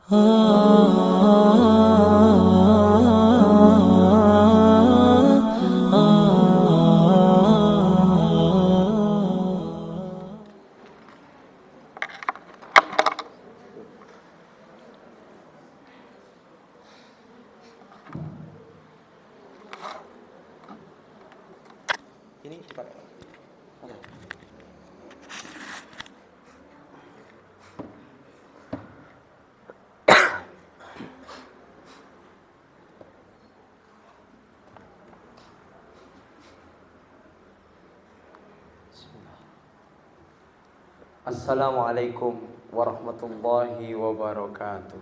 Ini dipakai. Assalamualaikum warahmatullahi wabarakatuh.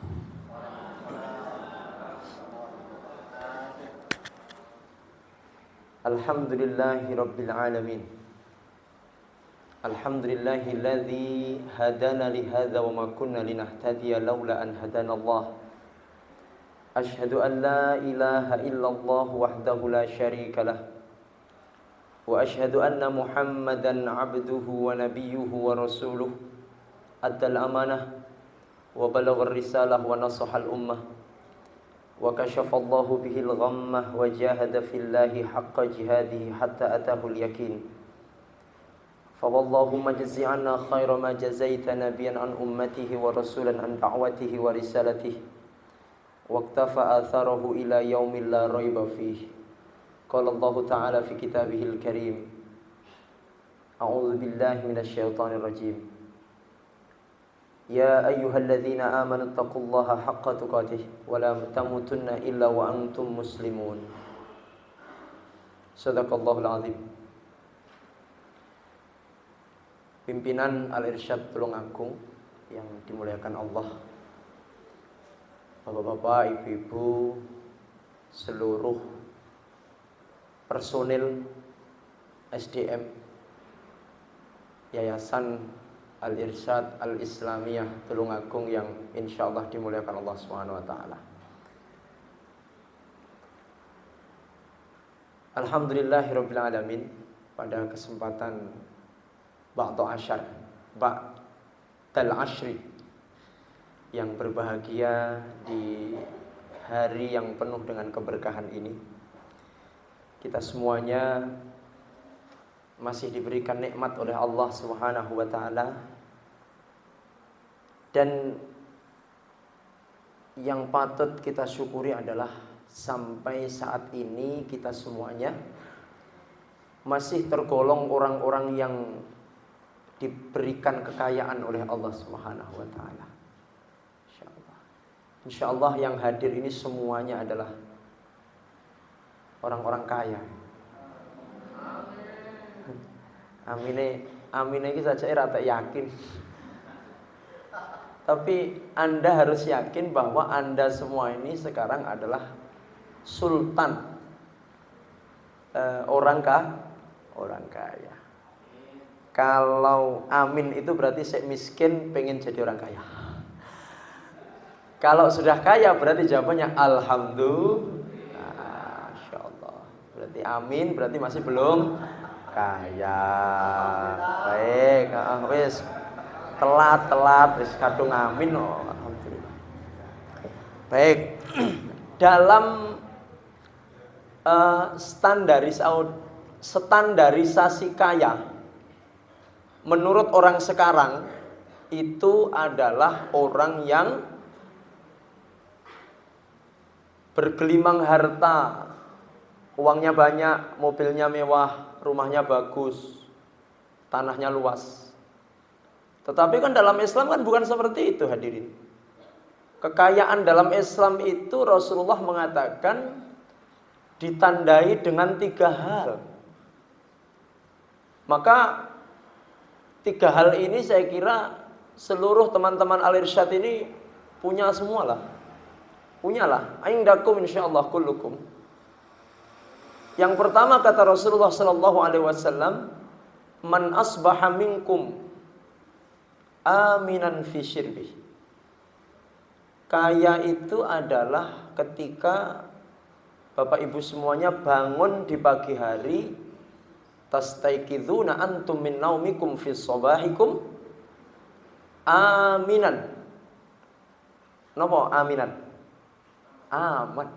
Alhamdulillahi rabbil alamin. Alhamdulillahilladzi hadana li hadza wa ma kunna linahtadiya laula an hadana Allah. Asyhadu an la ilaha illallah wahdahu la syarika lah. Wa asyhadu anna Muhammadan abduhu wa nabiyyuhu wa rasuluh. Addal amanah wa balaghar risalah wa nasahal ummah. Wa kashafallahu bihil ghammah wa jahada fillahi haqqa jihadihi hatta atahul yakin. Fa wallahumma jazzi anna khaira ma jazaita nabiyan an ummatihi wa rasulan an da'watihi wa risalatihi. Wa iktafa atharahu ila yaumil la raiba fihi. Qala Allah Ta'ala fi kitabihil karim. A'udzu billahi minasyaitonir rajim. Ya ayyuhalladzina amanu taqullaha haqqa tuqatih wa la tamutunna illa wa antum muslimun. Shadaqallahul azim. Pimpinan Al-Irsyad Tulungagung yang dimuliakan Allah, Bapak-bapak, ibu-ibu, seluruh personil SDM Yayasan Al-Irsyad Al-Islamiyah Tulungagung yang insyaallah dimuliakan Allah Subhanahu wa taala. Alhamdulillahirabbil alamin. Pada kesempatan Ba'da Ba'dal Ashri yang berbahagia di hari yang penuh dengan keberkahan ini, kita semuanya masih diberikan nikmat oleh Allah Subhanahu wa taala, dan yang patut kita syukuri adalah sampai saat ini kita semuanya masih tergolong orang-orang yang diberikan kekayaan oleh Allah Subhanahu wa taala. Insyaallah. Insyaallah yang hadir ini semuanya adalah orang-orang kaya. Amine iki saja rata yakin. Tapi Anda harus yakin bahwa Anda semua ini sekarang adalah sultan, orang kaya. Kalau amin itu berarti saya miskin pengen jadi orang kaya. Kalau sudah kaya berarti jawabannya alhamdulillah. Berarti amin, berarti masih belum kaya. Baik, wis telat wis kadung amin. Oh, alhamdulillah. Baik. Dalam standarisasi kaya menurut orang sekarang itu adalah orang yang bergelimang harta, uangnya banyak, mobilnya mewah, rumahnya bagus, tanahnya luas. Tetapi kan dalam Islam kan bukan seperti itu, hadirin. Kekayaan dalam Islam itu Rasulullah mengatakan ditandai dengan 3 hal. Maka 3 hal ini saya kira seluruh teman-teman Al-Irsyad ini punya semualah. Punyalah, indakum insyaallah kullukum. Yang pertama kata Rasulullah sallallahu alaihi wasallam, man asbaha minkum aminan fi syirbi. Kaya itu adalah ketika Bapak Ibu semuanya bangun di pagi hari, tastaikiduna antum min naumikum fi shabahikum aminan. Napa aminan? Aman.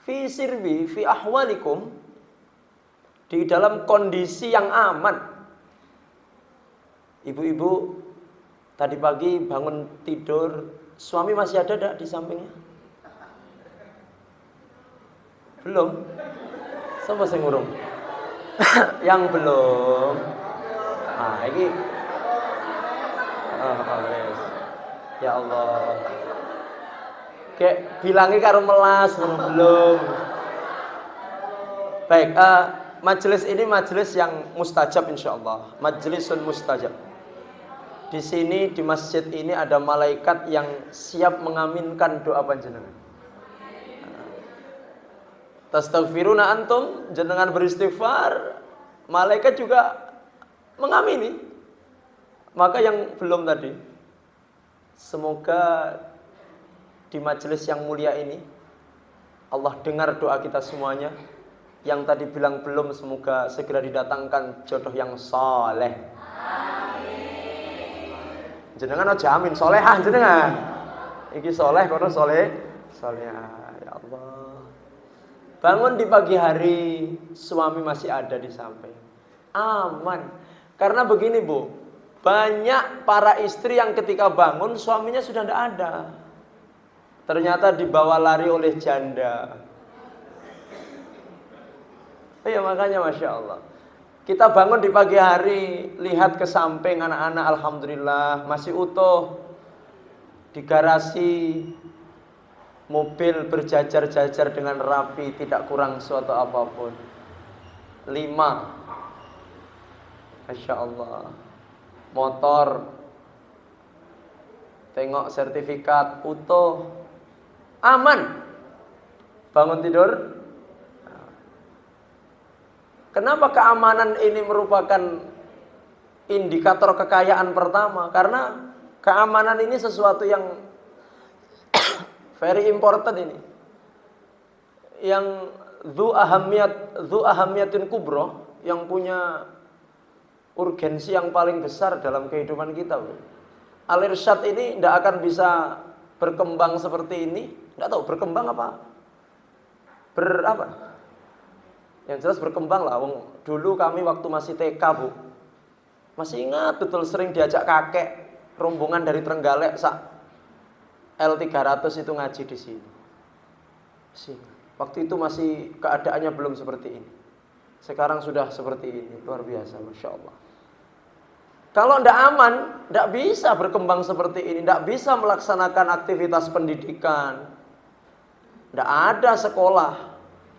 Fi sirbi, fi ahwalikum, di dalam kondisi yang aman. Ibu-ibu tadi pagi bangun tidur, suami masih ada enggak di sampingnya? Belum? Sama sing ngurung? Yang belum. Ah, ini yes. Ya Allah. Kayak bilangnya karo melas belum. Baik, majelis ini majelis yang mustajab insyaallah. Majlisun mustajab. Di sini di masjid ini ada malaikat yang siap mengaminkan doa panjenengan. Tastaghfiruna antum, jenengan beristighfar, malaikat juga mengamini. Maka yang belum tadi, semoga di majelis yang mulia ini Allah dengar doa kita semuanya. Yang tadi bilang belum, semoga segera didatangkan jodoh yang soleh. Amin. Jenengan aja amin, solehah jenengan. Iki soleh, kono soleh, solehah. Ya Allah. Bangun di pagi hari, suami masih ada di samping. Aman. Karena begini Bu, banyak para istri yang ketika bangun suaminya sudah tidak ada. Ternyata dibawa lari oleh janda. Iya makanya Masya Allah. Kita bangun di pagi hari, lihat ke samping anak-anak alhamdulillah masih utuh. Di garasi, mobil berjajar-jajar dengan rapi, tidak kurang suatu apapun. 5. Masya Allah. Motor, tengok sertifikat utuh, aman. Bangun tidur. Kenapa keamanan ini merupakan indikator kekayaan pertama? Karena keamanan ini sesuatu yang very important ini. Yang dzu ahamiyatin kubro, yang punya urgensi yang paling besar dalam kehidupan kita. Al-irsyad ini tidak akan bisa berkembang seperti ini. Tidak tahu berkembang apa? Berapa? Yang jelas berkembang lah. Dulu kami waktu masih TK Bu, masih ingat betul sering diajak kakek rombongan dari Trenggalek L300 itu ngaji di sini. Waktu itu masih keadaannya belum seperti ini. Sekarang sudah seperti ini, luar biasa, Masya Allah. Kalau tidak aman, tidak bisa berkembang seperti ini, tidak bisa melaksanakan aktivitas pendidikan, tidak ada sekolah,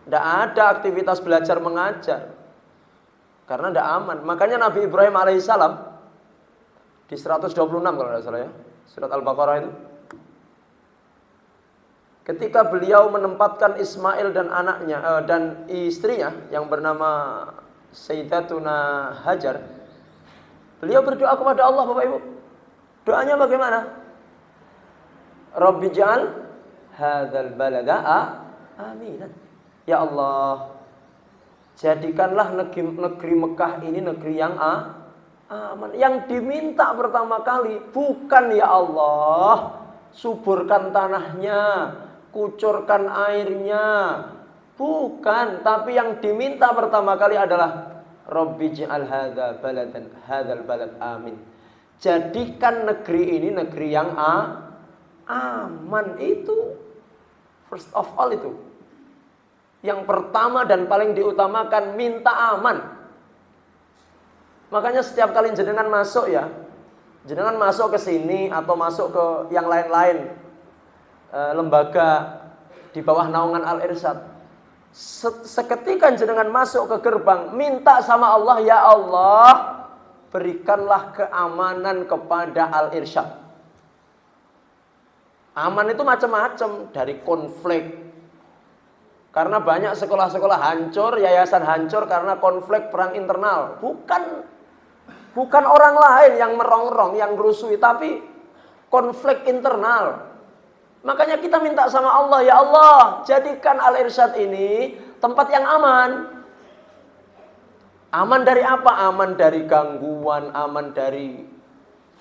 tidak ada aktivitas belajar mengajar, karena tidak aman. Makanya Nabi Ibrahim alaihissalam di 126 kalau tidak salah ya, surat Al-Baqarah itu, ketika beliau menempatkan Ismail dan anaknya dan istrinya yang bernama Sayyidatuna Hajar, beliau berdoa kepada Allah. Bapak Ibu, doanya bagaimana? Rabbi ja'al hadzal balada aminan. Ya Allah, jadikanlah negeri Mekah ini negeri yang aman. Yang diminta pertama kali bukan ya Allah, suburkan tanahnya, kucurkan airnya, bukan. Tapi yang diminta pertama kali adalah Rabbi ja'al hadzal balad amin. Jadikan negeri ini negeri yang aman. Itu first of all itu. Yang pertama dan paling diutamakan minta aman. Makanya setiap kali jenengan masuk ya, jenengan masuk ke sini atau masuk ke yang lain-lain lembaga di bawah naungan Al-Irsyad, seketika jenengan masuk ke gerbang, minta sama Allah, ya Allah, berikanlah keamanan kepada Al-Irsyad. Aman itu macam-macam, dari konflik. Karena banyak sekolah-sekolah hancur, yayasan hancur karena konflik perang internal. Bukan orang lain yang merongrong, yang merusui, tapi konflik internal. Makanya kita minta sama Allah, ya Allah, jadikan Al-Irsyad ini tempat yang aman. Aman dari apa? Aman dari gangguan, aman dari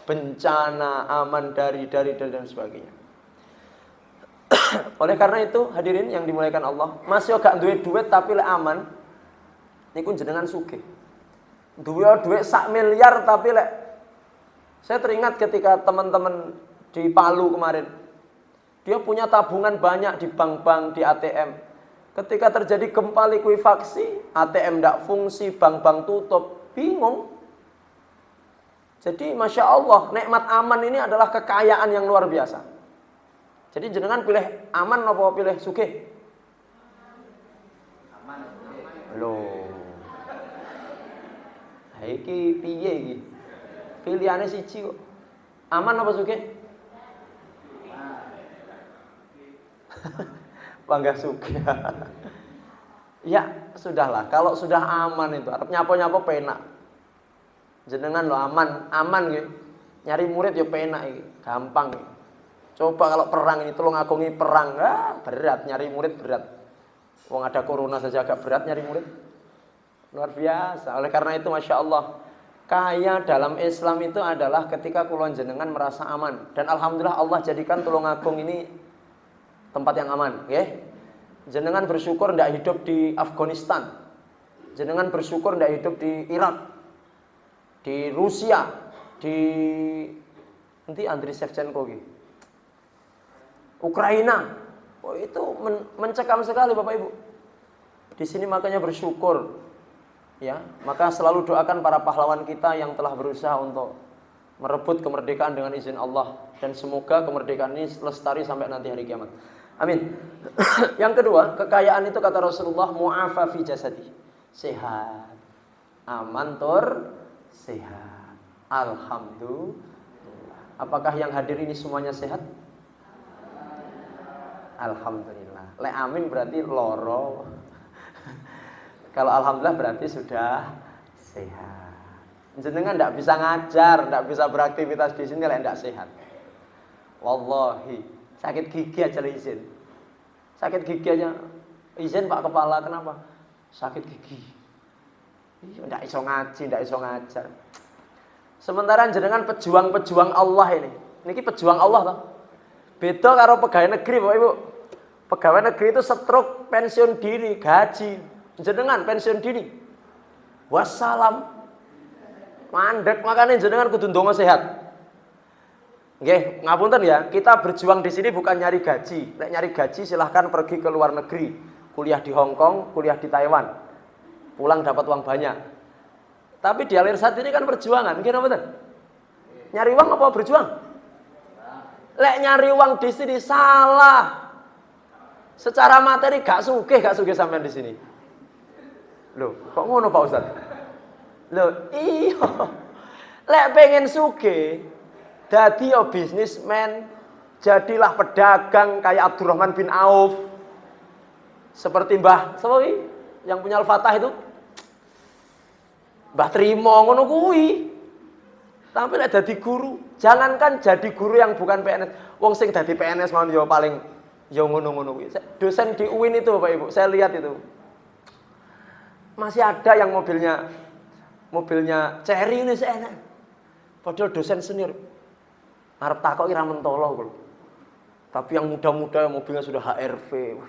bencana, aman dari dan sebagainya. Oleh karena itu, hadirin yang dimuliakan Allah, masih gak duwe duit tapi lek aman, niku jenengan sugih. Duwe duit 1 miliar tapi lek, saya teringat ketika teman-teman di Palu kemarin, dia punya tabungan banyak di bank-bank, di ATM. Ketika terjadi gempa likuifaksi, ATM tidak fungsi, bank-bank tutup, bingung. Jadi Masya Allah, nikmat aman ini adalah kekayaan yang luar biasa. Jadi jenengan pilih aman apa pilih sugih? Aman. Loh. Iki piye iki? Pilihane siji kok. Aman apa sugih? Bangga sugih. Ya, sudahlah. Kalau sudah aman itu, arep nyapo-nyapo penak. Jenengan lo aman gitu. Nyari murid ya penak iki, gampang. Coba kalau perang ini tolong agungi perang, berat nyari murid berat. Wong ada corona saja agak berat nyari murid. Luar biasa. Oleh karena itu Masya Allah, kaya dalam Islam itu adalah ketika kulon jenengan merasa aman. Dan Alhamdulillah Allah jadikan Tulungagung ini tempat yang aman. Okay? Jenengan bersyukur tidak hidup di Afghanistan. Jenengan bersyukur tidak hidup di Irak, di Rusia, di nanti Andriy Shevchenko gitu. Ukraina. Oh, itu mencekam sekali Bapak Ibu. Di sini makanya bersyukur. Ya, maka selalu doakan para pahlawan kita yang telah berusaha untuk merebut kemerdekaan dengan izin Allah, dan semoga kemerdekaan ini lestari sampai nanti hari kiamat. Amin. Yang kedua, kekayaan itu kata Rasulullah mu'afa fi jasadi. Sehat. Aman tur sehat. Alhamdulillah. Apakah yang hadir ini semuanya sehat? Alhamdulillah. Le amin berarti loro. Kalau alhamdulillah berarti sudah sehat. Jenengan tidak bisa ngajar, tidak bisa beraktivitas di sini kalau tidak sehat. Wallahi, sakit gigi aja izin. Sakit gigi aja izin Pak Kepala, kenapa? Sakit gigi. Tidak iso ngaji, tidak iso ngajar. Sementara jenengan pejuang-pejuang Allah ini. Niki pejuang Allah toh. Beda karo pegawai negeri Bapak Ibu. Pegawai negeri itu stroke, pensiun dini, gaji. Jenengan pensiun dini. Wassalam. Mandek, makanya jenengan kudu ndonga sehat. Nggih, ngapunten ya, kita berjuang di sini bukan nyari gaji. Nek nyari gaji silahkan pergi ke luar negeri, kuliah di Hong Kong, kuliah di Taiwan. Pulang dapat uang banyak. Tapi di alir saat ini kan perjuangan, nggih napa mboten? Nyari uang apa berjuang? Lek nyari uang di sini salah. Secara materi gak sugih sampean di sini. Loh, kok ngono Pak Ustaz? Loh, iya. Lek pengen sugih, dadi yo bisnismen, jadilah pedagang kayak Abdurrahman bin Auf. Seperti Mbah, sapa iki? Yang punya Al-Fatah itu? Mbah Trimo ngono kuwi. Tapi lek dadi guru, jangankan jadi guru yang bukan PNS. Wong sing dadi PNS mau yo paling yo ngono-ngono kuwi. Dosen di UIN itu Bapak Ibu, saya lihat itu. Masih ada yang mobilnya Cherry ini seenak. Padahal dosen senior. Arep takok ira mentolo kok. Tapi yang muda-muda mobilnya sudah HRV.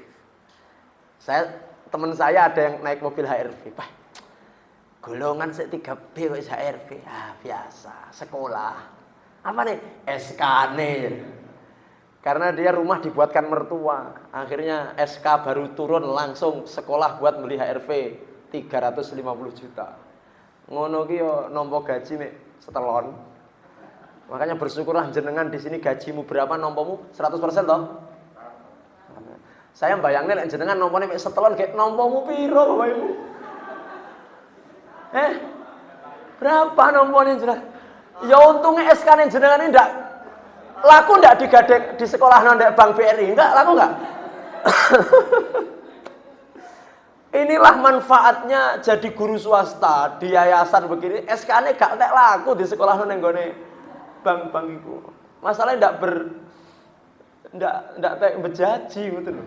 Teman saya ada yang naik mobil HRV. Pak, golongan 3B kok HRV. Ah, biasa, sekolah. Apa nih? SK nih. Karena dia rumah dibuatkan mertua. Akhirnya SK baru turun langsung sekolah buat beli HRV. 350 juta. Ngono ki yo nampa gaji mek setelon. Makanya bersyukurlah jenengan di sini gajimu berapa nompamu 100% toh? Saya bayangin lek jenengan nompone mek setelon kayak nompamu piro Bapak Ibu? Berapa nompone jenengan? Ya untungnya SK-ne jenengan ini laku ndak digadek di sekolah nondek Bank BRI? Enggak, laku enggak? Inilah manfaatnya jadi guru swasta di yayasan begini. SK-ne gak tek laku di sekolah nang nggone bank-bank iku. Masalahnya ndak tek bejaji ngoten lho.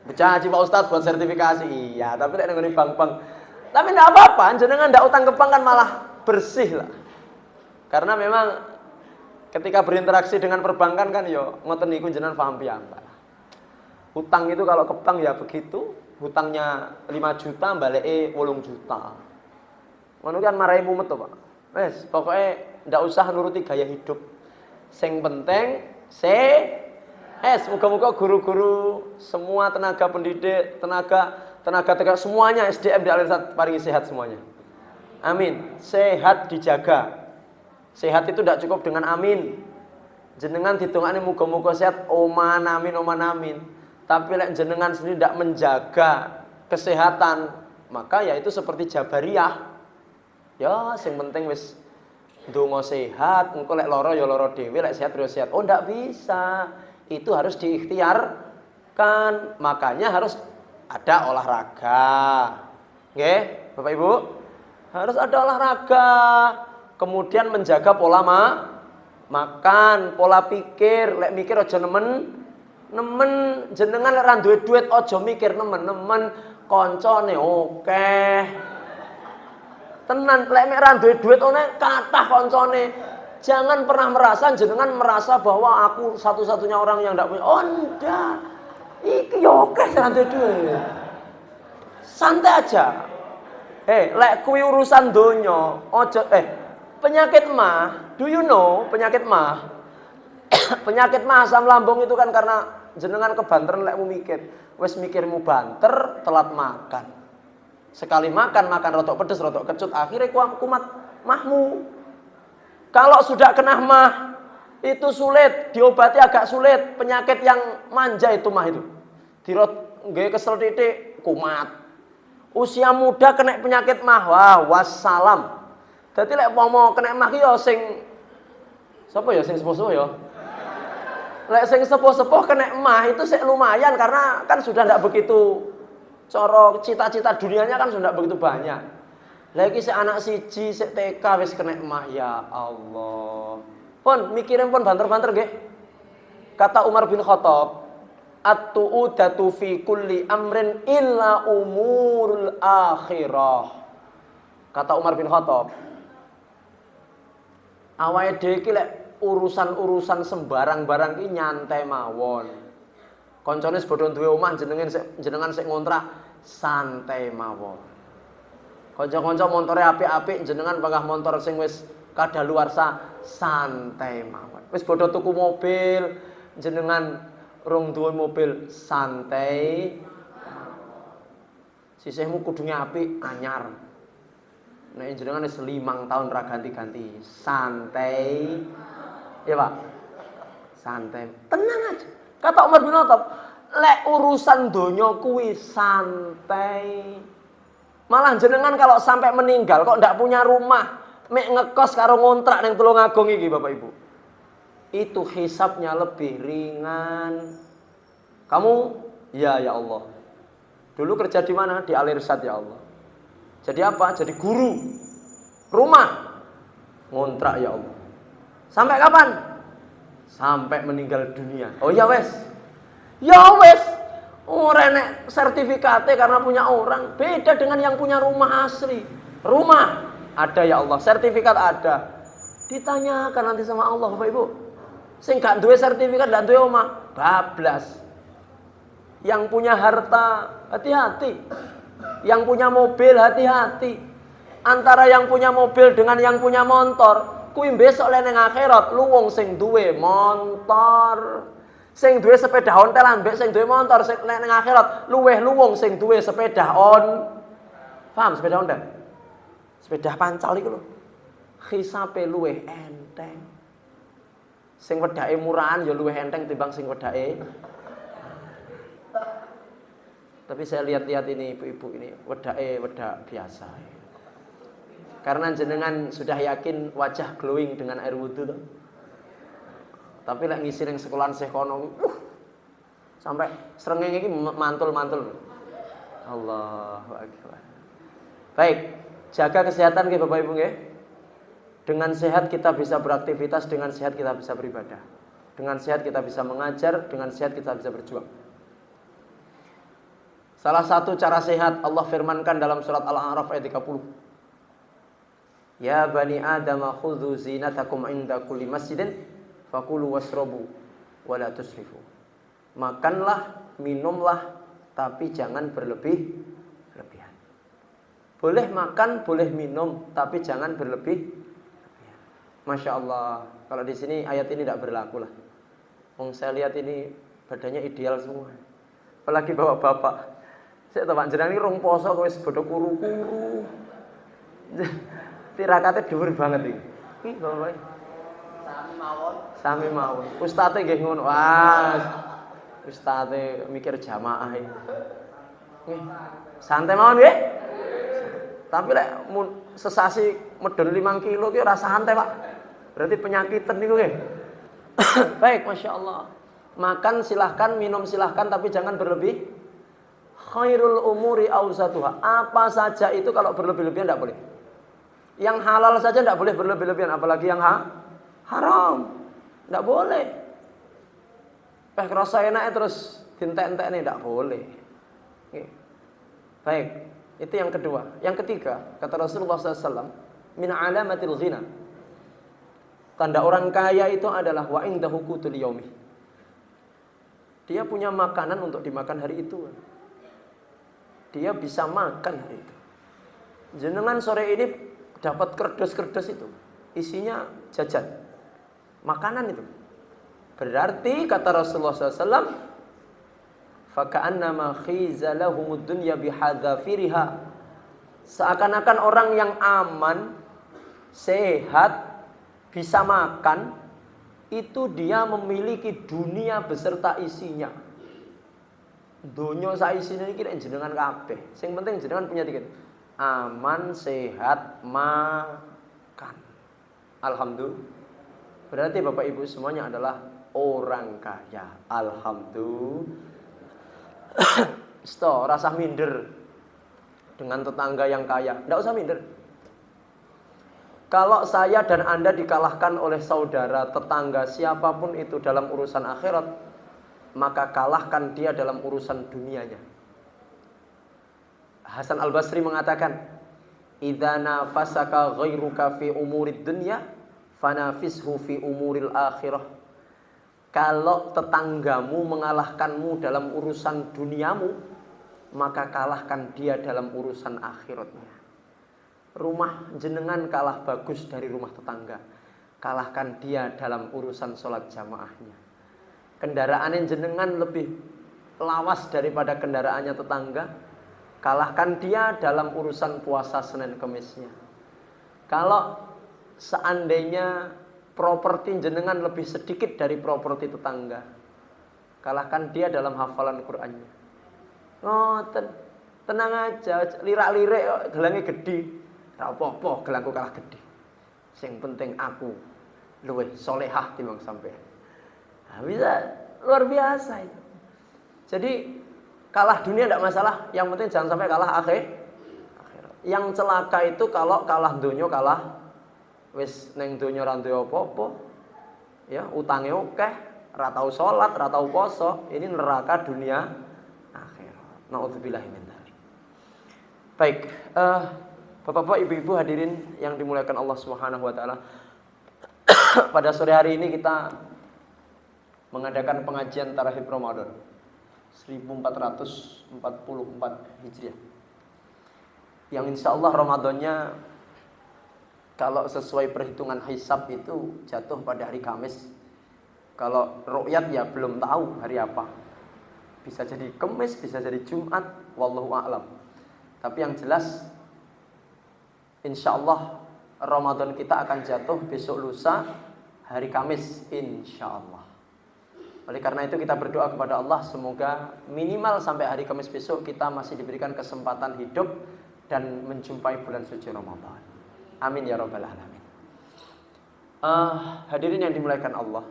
Bejaji Pak Ustadz buat sertifikasi. Iya, tapi nek nang bank-bank. Tapi ndak apa-apa, jenengan ndak utang ke bank kan malah bersih lah. Karena memang Ketika berinteraksi dengan perbankan kan yo ngoten niku jenengan paham piyambak. Hutang itu kalau ke bank ya begitu, hutangnya 5 juta baleke 8 juta. Ngono kan marahi mumet to, Pak. Wes, pokoknya ndak usah nuruti gaya hidup. Sing penting muga-muga guru-guru, semua tenaga pendidik, tenaga semuanya SDM di Alirsat paringi sehat semuanya. Amin. Sehat dijaga. Sehat itu tidak cukup dengan amin. Jenengan ditungane muga-muga sehat, oman amin. Tapi lek jenengan sendiri tidak menjaga kesehatan, maka ya itu seperti Jabariyah. Ya, sing penting wis ndonga sehat, engko lek lara ya lara dhewe, lek sehat ya sehat. Oh, ndak bisa. Itu harus diikhtiarkan. Makanya harus ada olahraga. Nggih, Bapak Ibu? Harus ada olahraga. Kemudian menjaga pola makan, pola pikir. Lek mikir aja nemen jenengan lek ra duwe duit aja mikir nemen koncone akeh. Tenan lek mek ra duwe duit one kathah koncone. Jangan pernah merasa bahwa aku satu-satunya orang yang ndak punya. Oh ndak. Iki yo akeh ra duwe duit. Santai aja. Lek kuwi urusan donya, aja penyakit mah, do you know penyakit mah? Penyakit mah asam lambung itu kan karena jenengan kebanteran lekmu mikir. Wis mikirmu banter, telat makan. Sekali makan rotok pedes, rotok kecut, akhirnya kumat mahmu. Kalau sudah kena mah, itu sulit, diobati agak sulit. Penyakit yang manja itu mah itu. Dirot nggih kesel titik, kumat. Usia muda kena penyakit mah, wah wassalam. Dadi lek mau kena mah ki yo sing sapa ya sing sepuh-sepuh ya. Lek sing sepuh-sepuh kena mah itu sik lumayan karena kan sudah ndak begitu coro cita-cita dunianya kan sudah begitu banyak. Lagi si anak siji sik TK wis kena emah ya Allah. Pun mikirin pun banter-banter nggih. Kata Umar bin Khattab, at-tu'udatu fi kulli amrin illa umurul akhirah. Kata Umar bin Khattab, awake dhewe iki lek urusan-urusan sembarang barang iki nyantai mawon. Koncone sebodho duwe omah jenengan sik ngontrak santai mawon. Kanca-kanca montore apik-apik jenengan panggah montor sing wis kadaluwarsa santai mawon. Wis bodho tuku mobil jenengan rong duwe mobil santai. Sisihmu kudu apik anyar. Nek jenengan wis 5 tahun ra ganti-ganti santai. Ya, Pak. Santai. Tenang aja. Kata Umar bin Khattab, lek urusan donya kuwi santai. Malah jenengan kalau sampai meninggal kok ndak punya rumah, mek ngekos karo ngontrak ning Tulungagung iki Bapak Ibu. Itu hisabnya lebih ringan. Kamu ya Allah. Dulu kerja di mana? Di Alirsat ya Allah. Jadi apa? Jadi guru. Rumah ngontrak ya Allah. Sampai kapan? Sampai meninggal dunia. Oh ya wes. Ya wes. Ora nek sertifikatnya karena punya orang. Beda dengan yang punya rumah asli. Rumah ada ya Allah, sertifikat ada. Ditanyakan nanti sama Allah Bapak Ibu. Sing gak duwe sertifikat dan duwe omah, bablas. Yang punya harta, hati-hati. Yang punya mobil, hati-hati. Antara yang punya mobil dengan yang punya motor, kuwi besok le ning akhirat lu wong sing duwe motor. Sing duwe sepeda ontel ambek sing duwe motor sing ning akhirat luweh lu wong sing duwe sepeda on. Paham sepeda ontel? Sepeda pancal iku lho. Hisabe luweh enteng. Sing wedake murahan ya luweh enteng timbang sing wedake. Tapi saya lihat-lihat ini ibu-ibu ini wedak biasa. Karena jenengan sudah yakin wajah glowing dengan air wudu tuh. Tapi lek ngisi ning sekolahan Syekh kono sampai srengenge iki mantul-mantul. Allahu akbar. Baik, jaga kesehatan nggih Bapak Ibu nggih. Dengan sehat kita bisa beraktivitas, dengan sehat kita bisa beribadah. Dengan sehat kita bisa mengajar, dengan sehat kita bisa berjuang. Salah satu cara sehat Allah firmankan dalam surat Al-A'raf ayat 30. Ya bani Adam khudhu zinatakum inda kulli masjidin Fakulu wasrobu wala tusrifu. Makanlah, minumlah, tapi jangan berlebihan. Boleh makan, boleh minum, tapi jangan berlebihan. Masya Allah. Kalau di sini ayat ini tidak berlaku lah. Saya lihat ini badannya ideal semua. Apalagi bapak-bapak. Saya tahu jenengan ini rong poso wis bodo kuru-kuru. Tirakate dhuwur banget iki. Iki bapak. Sami mawon. Ustate nggih ngono. Wah. Ustate mikir jamaah iki. Nggih. Santai mawon nggih. Tapi lek sesasi medun 5 kilo ki ora santai, Pak. Berarti penyakitan niku nggih. Baik, Masya Allah. Makan silahkan, minum silahkan, tapi jangan berlebih. Khairul umuri awsatuha. Apa saja itu kalau berlebih-lebihan tidak boleh. Yang halal saja tidak boleh berlebih-lebihan, apalagi yang haram. Tidak boleh. Kerasa enaknya terus dintek-entek ini tidak boleh. Oke. Baik, itu yang kedua. Yang ketiga, kata Rasulullah SAW, min alamatil ghina. Tanda orang kaya itu adalah wa indahu qutul yaumi. Dia punya makanan untuk dimakan hari itu. Dia bisa makan hari itu. Jenengan sore ini dapat kerdus-kerdus itu, isinya jajan, makanan itu. Berarti kata Rasulullah SAW, faka'annama khiza lahumud dunya bihadzafiriha. Seakan-akan orang yang aman, sehat, bisa makan, itu dia memiliki dunia beserta isinya. Dunia saisine iki nek jenengan kabeh. Sing penting jenengan punya tiket. Aman, sehat, makan. Alhamdulillah. Berarti Bapak Ibu semuanya adalah orang kaya. Alhamdulillah. Rasa minder dengan tetangga yang kaya. Tidak usah minder. Kalau saya dan Anda dikalahkan oleh saudara, tetangga, siapapun itu dalam urusan akhirat, maka kalahkan dia dalam urusan dunianya. Hasan Al-Basri mengatakan, idza nafasaka ghairuka fi umurid dunya, fanafishu fi umuril akhirah. Kalau tetanggamu mengalahkanmu dalam urusan duniamu, maka kalahkan dia dalam urusan akhiratnya. Rumah jenengan kalah bagus dari rumah tetangga, kalahkan dia dalam urusan sholat jamaahnya. Kendaraan jenengan lebih lawas daripada kendaraannya tetangga, kalahkan dia dalam urusan puasa Senin Kemisnya. Kalau seandainya properti jenengan lebih sedikit dari properti tetangga, kalahkan dia dalam hafalan Qur'annya. Tenang aja, lirak-lirik gelangnya gede. Tak apa-apa gelangku kalah gede. Yang penting aku luwih solehah timbang sampean. Nah, bisa luar biasa itu. Jadi kalah dunia tidak masalah, yang penting jangan sampai kalah akhirat. Yang celaka itu kalau kalah dunia, kalah wis neng dunia ra duwe apa-apa. Ya, utange akeh, ra tau salat, ra tau poso, ini neraka dunia akhirat. Nauzubillahi min dzalik. Baik, Bapak-bapak, ibu-ibu hadirin yang dimuliakan Allah Subhanahu wa taala. Pada sore hari ini kita mengadakan pengajian Tarawih Ramadan 1444 Hijriah. Yang insya Allah Ramadannya kalau sesuai perhitungan hisab itu jatuh pada hari Kamis. Kalau ru'yat ya belum tahu hari apa. Bisa jadi Kamis, bisa jadi Jumat, wallahu a'lam. Tapi yang jelas insya Allah Ramadan kita akan jatuh besok lusa hari Kamis insya Allah. Oleh karena itu kita berdoa kepada Allah semoga minimal sampai hari Kamis besok kita masih diberikan kesempatan hidup dan menjumpai bulan suci Ramadan. Amin ya rabbal alamin. Hadirin yang dimuliakan Allah,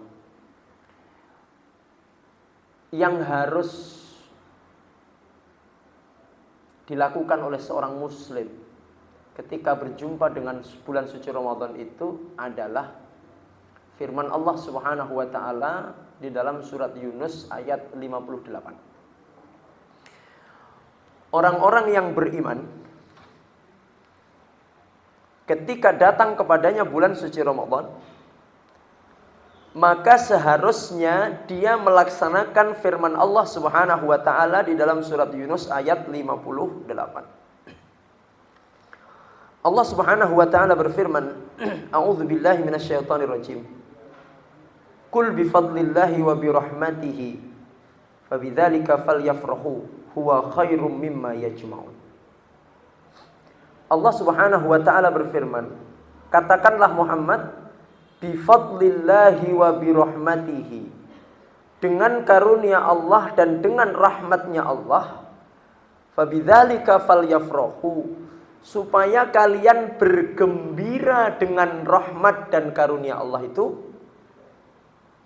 yang harus dilakukan oleh seorang muslim ketika berjumpa dengan bulan suci Ramadan itu adalah firman Allah Subhanahu wa taala di dalam surat Yunus ayat 58. Orang-orang yang beriman ketika datang kepadanya bulan suci Ramadan, maka seharusnya dia melaksanakan firman Allah Subhanahu wa taala di dalam surat Yunus ayat 58. Allah Subhanahu wa taala berfirman, A'udzubillahi minasyaitonirrajim. Qul bifadlillahi wa birahmatihi fabidzalika falyafrahu huwa khairum mimma yajma'un. Allah Subhanahu wa taala berfirman, katakanlah Muhammad, bifadlillahi wa birahmatihi, dengan karunia Allah dan dengan rahmatnya Allah, fabidzalika falyafrahu, supaya kalian bergembira dengan rahmat dan karunia Allah itu,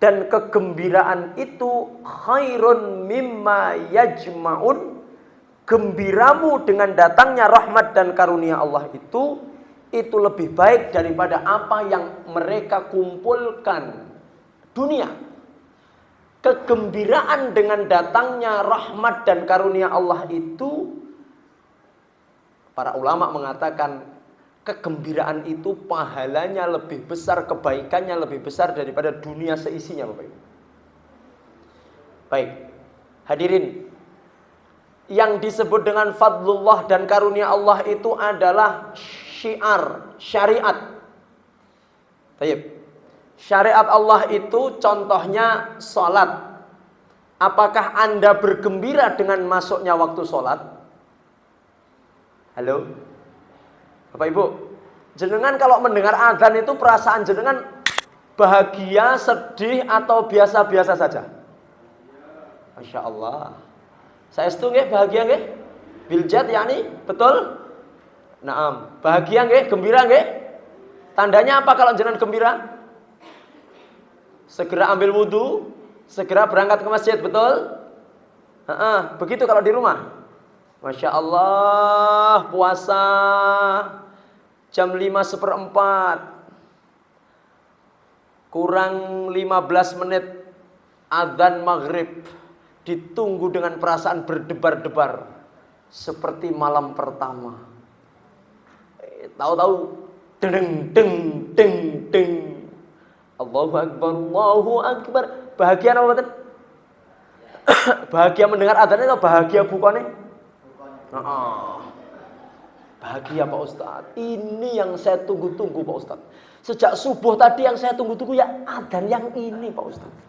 dan kegembiraan itu khairun mimma yajma'un, gembiramu dengan datangnya rahmat dan karunia Allah itu lebih baik daripada apa yang mereka kumpulkan dunia. Kegembiraan dengan datangnya rahmat dan karunia Allah itu, para ulama mengatakan kegembiraan itu pahalanya lebih besar, kebaikannya lebih besar daripada dunia seisinya, Bapak Ibu. Baik, hadirin, yang disebut dengan fadlullah dan karunia Allah itu adalah syiar, syariat. Baik. Syariat Allah itu contohnya sholat. Apakah Anda bergembira dengan masuknya waktu sholat? Halo? Bapak Ibu, jenengan kalau mendengar azan itu perasaan jenengan bahagia, sedih, atau biasa-biasa saja? Masya Allah. Saya setuju nggih, bahagia nggih? Biljad yakni, betul? Naam. Bahagia nggih, gembira nggih? Tandanya apa kalau jenengan gembira? Segera ambil wudu, segera berangkat ke masjid, betul? Begitu kalau di rumah. Masya Allah, puasa jam 5:15, kurang 15 menit adzan maghrib, ditunggu dengan perasaan berdebar-debar seperti malam pertama. Tahu-tahu deng deng deng deng, Allahu Akbar, Allahu Akbar. Bahagia apa betul? Bahagia mendengar adzan itu, bahagia bukannya? Bahagia Pak Ustadz. Ini yang saya tunggu-tunggu Pak Ustadz. Sejak subuh tadi yang saya tunggu-tunggu ya adzan yang ini Pak Ustadz.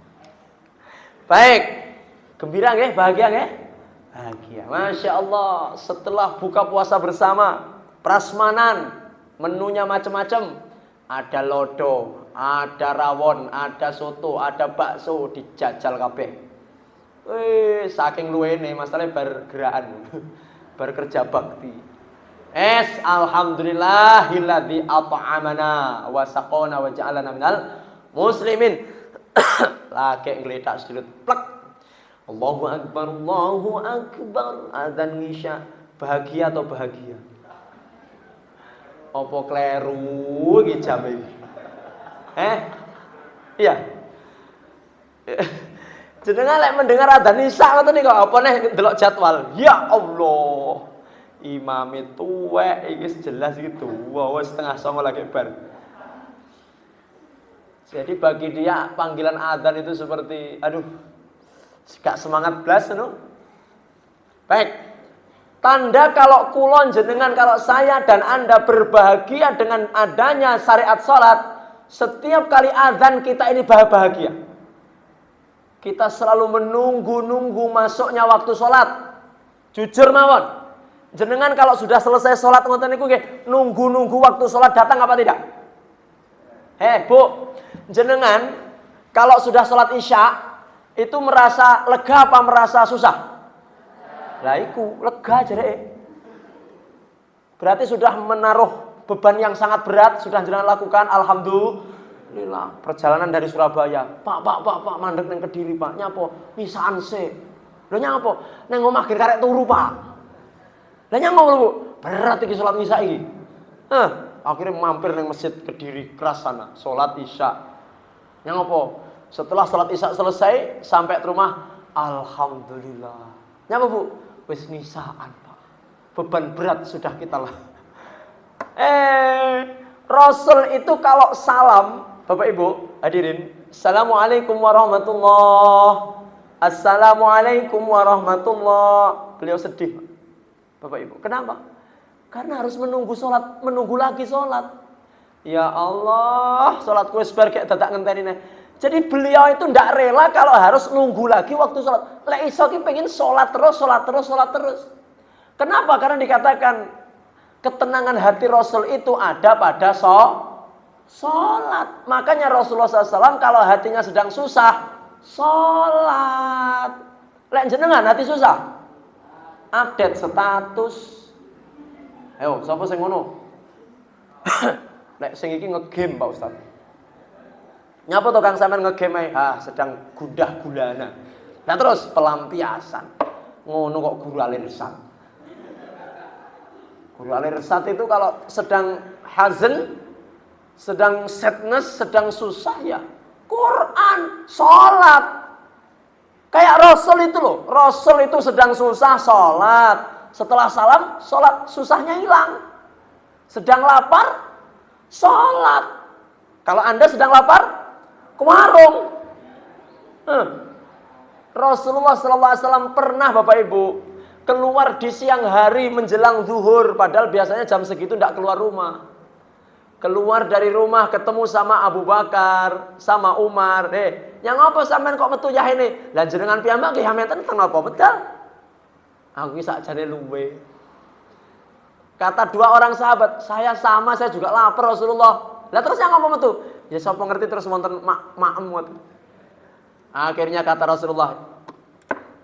Baik, gembira nggih? Bahagia nggih? Bahagia. Masya Allah. Setelah buka puasa bersama, prasmanan, menunya macam-macam. Ada lodo, ada rawon, ada soto, ada bakso, dijajal kabeh. Saking luwene masalahnya bergeraan. Berkerja bakti. Alhamdulillahilladzi at'amana wa saqana wa ja'alana minal muslimin. Lagi ngletak sedulur plek. Allahu Akbar, Allahu Akbar. Adzan isya. Bahagia atau bahagia? Apa kleru iki jame? Iya. Jenengan lek mendengar adzan isya ngoten niku apa neh delok jadwal. Ya Allah. Imame tuwek iki jelas iki tuwa wis 8:30 lagi bar. Jadi bagi dia panggilan adzan itu seperti aduh gak semangat blas no. Baik. Tanda kalau kulon jenengan, kalau saya dan Anda berbahagia dengan adanya syariat salat, setiap kali adzan kita ini bahagia. Kita selalu menunggu-nunggu masuknya waktu sholat. Jujur mawon. Jenengan kalau sudah selesai sholat ngoten niku nggih, nunggu-nunggu waktu sholat datang apa tidak? Bu, jenengan kalau sudah sholat isya itu merasa lega apa merasa susah? Lah iku lega jareke. Berarti sudah menaruh beban yang sangat berat sudah jenengan lakukan. Alhamdulillah, perjalanan dari Surabaya. Pak, mandek nang Kediri, Pak. Nyapo? Misaan se. Lho nyapo? Nang omah ger karek turu, Pak. Lah nyapo lho, Bu? Berat iki salat isya iki. Akhirnya mampir nang masjid Kediri keras sana, salat isya. Nyapo? Setelah salat isya selesai, sampai ke rumah, alhamdulillah. Nyapo, Bu? Wis misaan, Pak. Beban berat sudah kita lah. Rasul itu kalau salam Bapak Ibu, hadirin, Assalamualaikum warahmatullah. Assalamualaikum warahmatullah. Beliau sedih, Bapak Ibu. Kenapa? Karena harus menunggu sholat, menunggu lagi sholat. Ya Allah, sholat kue sebar kayak dadak ngenteni. Jadi beliau itu tidak rela kalau harus nunggu lagi waktu sholat. Lek iso ki pengen sholat terus, sholat terus, sholat terus. Kenapa? Karena dikatakan ketenangan hati Rasul itu ada pada sholat. Makanya Rasulullah SAW kalau hatinya sedang susah, sholat. Lek jenengan hati susah, update status. Ayo, siapa sing ngono? Lek sing iki ngegame Pak Ustaz. Nyapa to Kang sampean ngegame ae? Sedang gundah gulana. Nah terus pelampiasan. Ngono kok guru alirsat. Guru alirsat itu kalau sedang hazen, sedang sadness, sedang susah ya Quran, sholat. Kayak Rasul itu loh. Rasul itu sedang susah, sholat. Setelah salam, sholat, susahnya hilang. Sedang lapar, sholat. Kalau Anda sedang lapar, ke warung. Rasulullah SAW pernah Bapak Ibu keluar di siang hari menjelang zuhur, padahal biasanya jam segitu tidak keluar rumah. Keluar dari rumah ketemu sama Abu Bakar, sama Umar. Yang apa sampean kok metu yah ini? Lah jenengan piyambak nggih hameten teng napa medal? Aku ki sakjane luwe. Kata dua orang sahabat, saya sama, saya juga lapar Rasulullah. Lah terus yang ngomong metu? Ya sapa ngerti terus wonten maem ngoten. Akhirnya kata Rasulullah.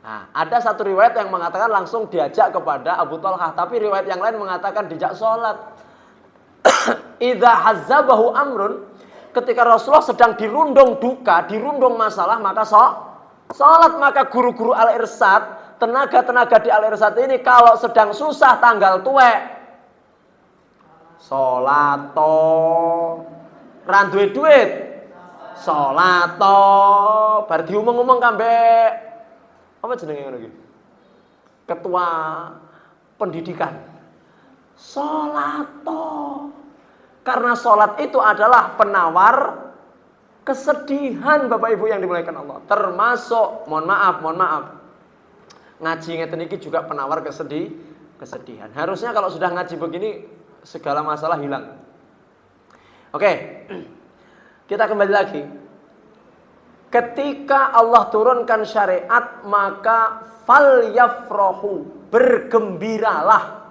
Nah, ada satu riwayat yang mengatakan langsung diajak kepada Abu Talhah, tapi riwayat yang lain mengatakan dijak sholat. Idza hazzabahu amrun, ketika Rasulullah sedang dirundung duka, dirundung masalah, maka sholat. Maka guru-guru al-irsad, tenaga-tenaga di al-irsad ini kalau sedang susah tanggal tuwek, sholat to. Randuwe duit, sholat to. Bar diumong-umong kambek apa jenenge ngono iki? Ketua pendidikan. Sholat to. Karena sholat itu adalah penawar kesedihan Bapak Ibu yang dimuliakan Allah. Termasuk, mohon maaf. Ngaji ngeten iki juga penawar kesedihan. Harusnya kalau sudah ngaji begini segala masalah hilang. Oke. Kita kembali lagi. Ketika Allah turunkan syariat, maka falyafrahu, bergembiralah.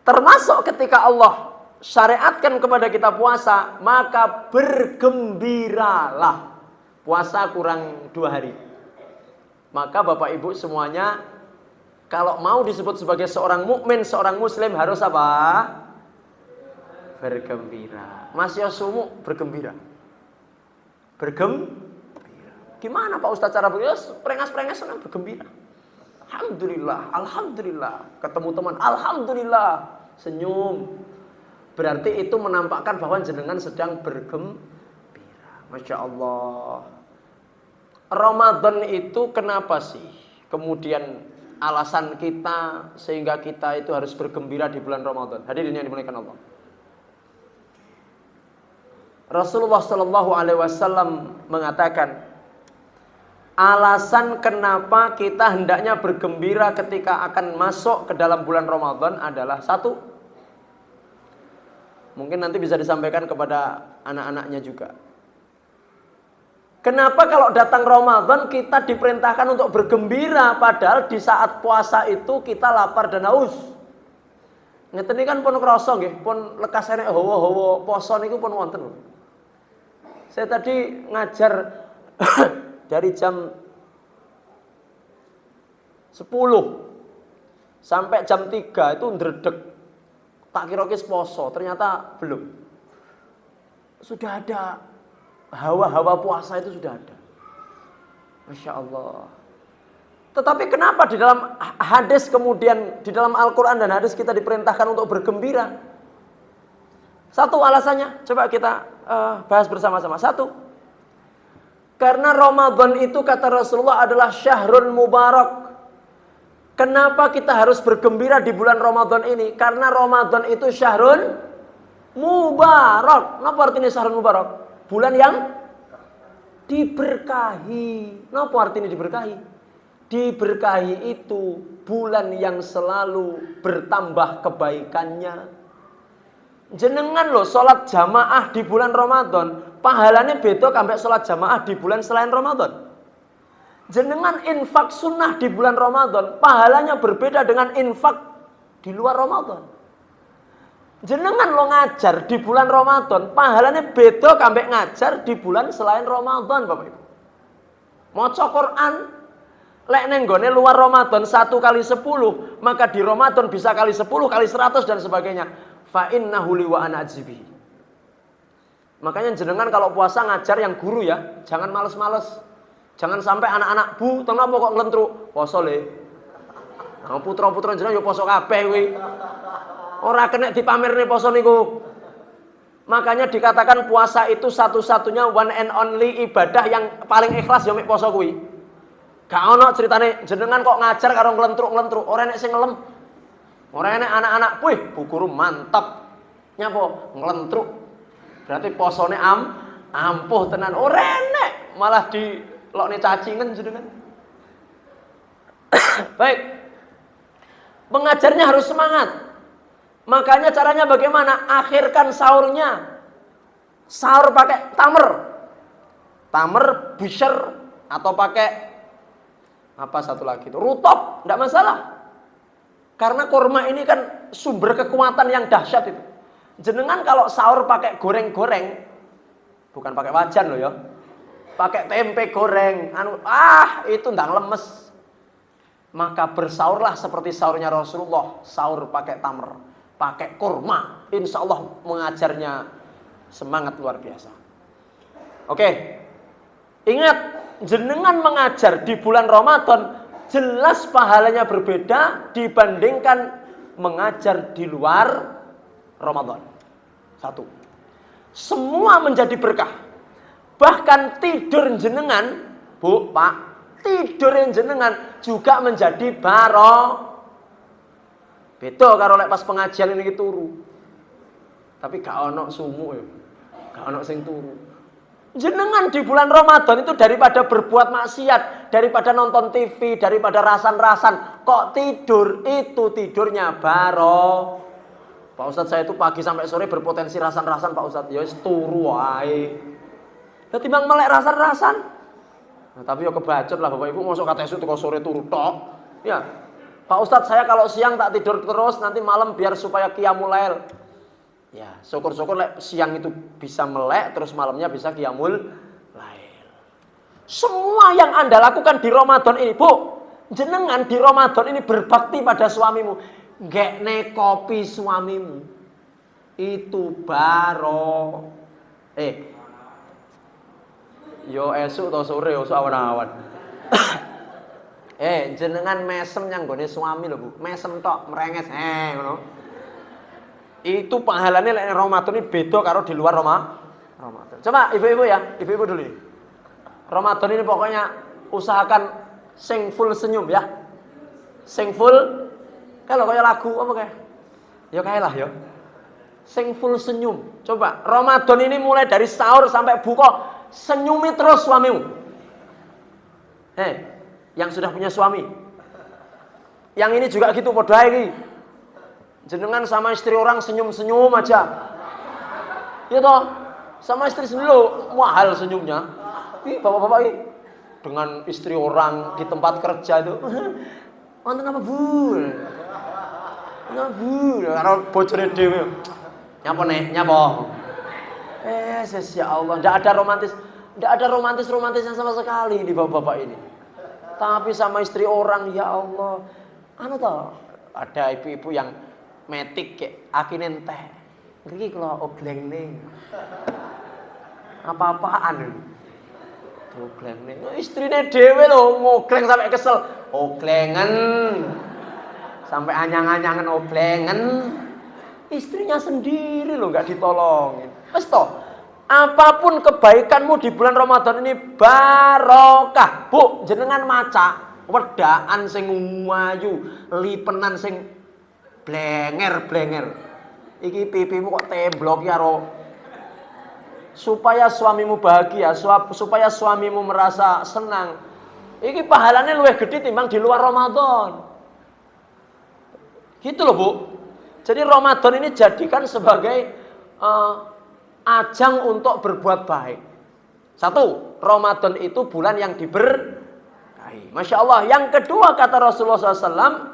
Termasuk ketika Allah syariatkan kepada kita puasa, maka bergembiralah. Puasa kurang 2 hari. Maka Bapak Ibu semuanya, kalau mau disebut sebagai seorang mukmin, seorang muslim harus apa? Bergembira. Mas Yosumu bergembira. Bergembira. Gimana Pak Ustaz cara bergembira? Prengas-prengas senang bergembira. Alhamdulillah. Ketemu teman, alhamdulillah. Senyum. Berarti itu menampakkan bahwa jenengan sedang bergembira. Masya Allah. Ramadan itu kenapa sih? Kemudian alasan kita sehingga kita itu harus bergembira di bulan Ramadan. Hadirin yang dimuliakan Allah. Rasulullah Shallallahu Alaihi Wasallam mengatakan, alasan kenapa kita hendaknya bergembira ketika akan masuk ke dalam bulan Ramadan adalah satu, mungkin nanti bisa disampaikan kepada anak-anaknya juga. Kenapa kalau datang Ramadan kita diperintahkan untuk bergembira, padahal di saat puasa itu kita lapar dan haus. Ngeten iki kan pun krasa nggih, pun lekasane hawa-hawa poso niku pun wonten. Saya tadi ngajar dari jam 10 sampai jam 3 itu ndredeg. Tak kira kis poso, ternyata belum. Sudah ada hawa-hawa puasa itu sudah ada. Masya Allah. Tetapi kenapa di dalam hadis kemudian di dalam Al-Quran dan hadis kita diperintahkan untuk bergembira? Satu alasannya, coba kita bahas bersama-sama. Satu, karena Ramadan itu kata Rasulullah adalah syahrul mubarak. Kenapa kita harus bergembira di bulan Ramadan ini? Karena Ramadan itu syahrul mubarak. Apa artinya syahrul mubarak? Bulan yang diberkahi. Napa artinya diberkahi? Diberkahi itu bulan yang selalu bertambah kebaikannya. Jenengan loh sholat jamaah di bulan Ramadan, pahalanya beda kambek sholat jamaah di bulan selain Ramadan. Jenengan infak sunnah di bulan Ramadan, pahalanya berbeda dengan infak di luar Ramadan. Jenengan lo ngajar di bulan Ramadan, pahalanya beda kambek ngajar di bulan selain Ramadan, Bapak Ibu. Maca Quran, lek neng gone luar Ramadan 1 kali 10, maka di Ramadan bisa kali 10, kali 100 dan sebagainya. Fa innahu li wa ana ajzibihi. Makanya jenengan kalau puasa ngajar yang guru ya, jangan males-males. Jangan sampai anak-anak, "Bu, kenapa kok nglentruk?" Poso le. Nah, putra-putra jenengan yo poso kabeh kuwi. Ora kena dipamerne poso niku. Makanya dikatakan puasa itu satu-satunya one and only ibadah yang paling ikhlas ya mek poso kuwi. Gak ono ceritane jenengan kok ngajar karo nglentruk-nglentruk, ora enek sing ngelem. Ora enek anak-anak, "Wih, Bu Guru mantap." Nyapa? Nglentruk. Berarti posone ampuh tenan. Ora enek, malah dilokne cacingen jenengan. Baik. Pengajarnya harus semangat. Makanya caranya bagaimana? Akhirkan sahurnya. Sahur pakai tamer bisher atau pakai apa satu lagi itu rutop, tidak masalah. Karena kurma ini kan sumber kekuatan yang dahsyat itu. Jenengan kalau sahur pakai goreng-goreng, bukan pakai wajan loh ya, pakai tempe goreng, itu ndang lemes. Maka bersahurlah seperti sahurnya Rasulullah, sahur pakai tamer, pakai kurma, insya Allah mengajarnya semangat luar biasa. Oke, ingat, jenengan mengajar di bulan Ramadan jelas pahalanya berbeda dibandingkan mengajar di luar Ramadan. Satu, semua menjadi berkah. Bahkan tidur jenengan, Bu, Pak, tidur jenengan juga menjadi beda karo lek pas pengajian ini turu. Tapi gak ono sumu ya. Gak ono sing turu. Jenengan di bulan Ramadan itu daripada berbuat maksiat, daripada nonton TV, daripada rasan-rasan, kok tidur, itu tidurnya Pak Ustadz, saya itu pagi sampai sore berpotensi rasan-rasan Pak Ustadz. Ya wis turu wae. Lah timbang melek rasan-rasan. Nah, tapi ya kebacot lah Bapak Ibu, mosok kata esuk teko sore turu tok. Ya. Pak Ustadz, saya kalau siang tak tidur terus, nanti malam biar supaya qiyamul lail. Ya, syukur-syukur siang itu bisa melek, terus malamnya bisa qiyamul lail. Semua yang Anda lakukan di Ramadan ini, Bu, jenengan di Ramadan ini berbakti pada suamimu. Gekne kopi suamimu. Itu yo esuk atau sore, esuk awan-awan. Jenengan mesem yang gone suami lho, Bu. Mesem tok, merenges, ngono. Itu pahalanya lek Ramadan ini beda karo di luar Ramadan. Coba ibu-ibu ya, ibu-ibu dulu ini. Ramadan ini pokoknya usahakan sing full senyum ya. Sing full kalau kayak lagu apa kayak? Ya kayak lah ya. Sing full senyum. Coba Ramadan ini mulai dari sahur sampai buka, senyumi terus suamimu. Yang sudah punya suami. Yang ini juga gitu padha iki. Jenengan sama istri orang senyum-senyum aja. Ya toh? Sama istri sendiri mahal senyumnya. Bapak-bapak ini dengan istri orang di tempat kerja itu. Wonten apa, Bu? Bu, karo bojone dhewe. Nyapa nek, nyapa. Ya Allah, enggak ada romantisnya sama sekali di bapak-bapak ini. Tapi sama istri orang, ya Allah. Ada ibu-ibu yang metik kayak akinen teh. Ngriki kula oglengne. Apa-apaan. Oglengne. Istrine dhewe lho ngogleng sampai kesel. Oglengen. Sampai anyang-anyangan oglengen. Istrinya sendiri loh enggak ditolongin. Wes toh. Apapun kebaikanmu di bulan Ramadan ini barokah. Bu, jenengan maca wedaan sing wayu, lipenan sing blenger-blenger. Iki pipimu kok temblok ya ro. supaya suamimu bahagia, supaya suamimu merasa senang. Iki pahalanya luwih gede timbang di luar Ramadan. Gitu loh, Bu. Jadi Ramadan ini jadikan sebagai ajang untuk berbuat baik. Satu, Ramadan itu bulan yang diberkahi. Masya Allah. Yang kedua kata Rasulullah SAW,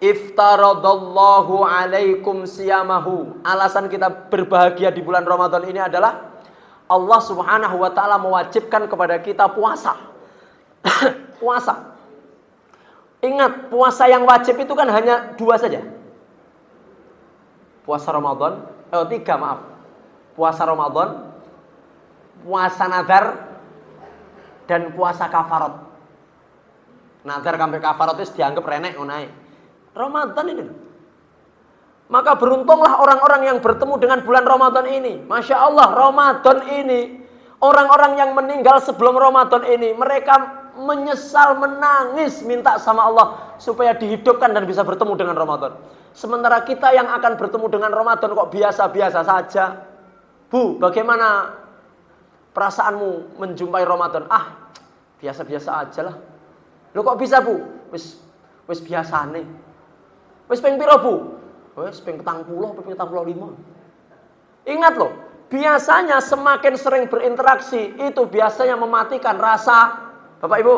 iftaradallahu alaikum siyamahu. Alasan kita berbahagia di bulan Ramadan ini adalah Allah Subhanahu wa taala mewajibkan kepada kita puasa. Puasa. Ingat, puasa yang wajib itu kan hanya 2 saja. Puasa Ramadan, 3 maaf. Puasa Ramadan, puasa nadar, dan puasa kafarat. Nadar sampai kafarat itu dianggap renek ngono. Ramadan ini. Maka beruntunglah orang-orang yang bertemu dengan bulan Ramadan ini. Masya Allah, Ramadan ini. Orang-orang yang meninggal sebelum Ramadan ini, mereka menyesal, menangis, minta sama Allah supaya dihidupkan dan bisa bertemu dengan Ramadan. Sementara kita yang akan bertemu dengan Ramadan kok biasa-biasa saja. Bu, bagaimana perasaanmu menjumpai Ramadan? Ah, biasa-biasa aja lah. Loh kok bisa, Bu? Wis biasa nih. Wis ping piro, Bu? Wis ping 40, ping 45. Ingat loh, biasanya semakin sering berinteraksi itu biasanya mematikan rasa. Bapak Ibu,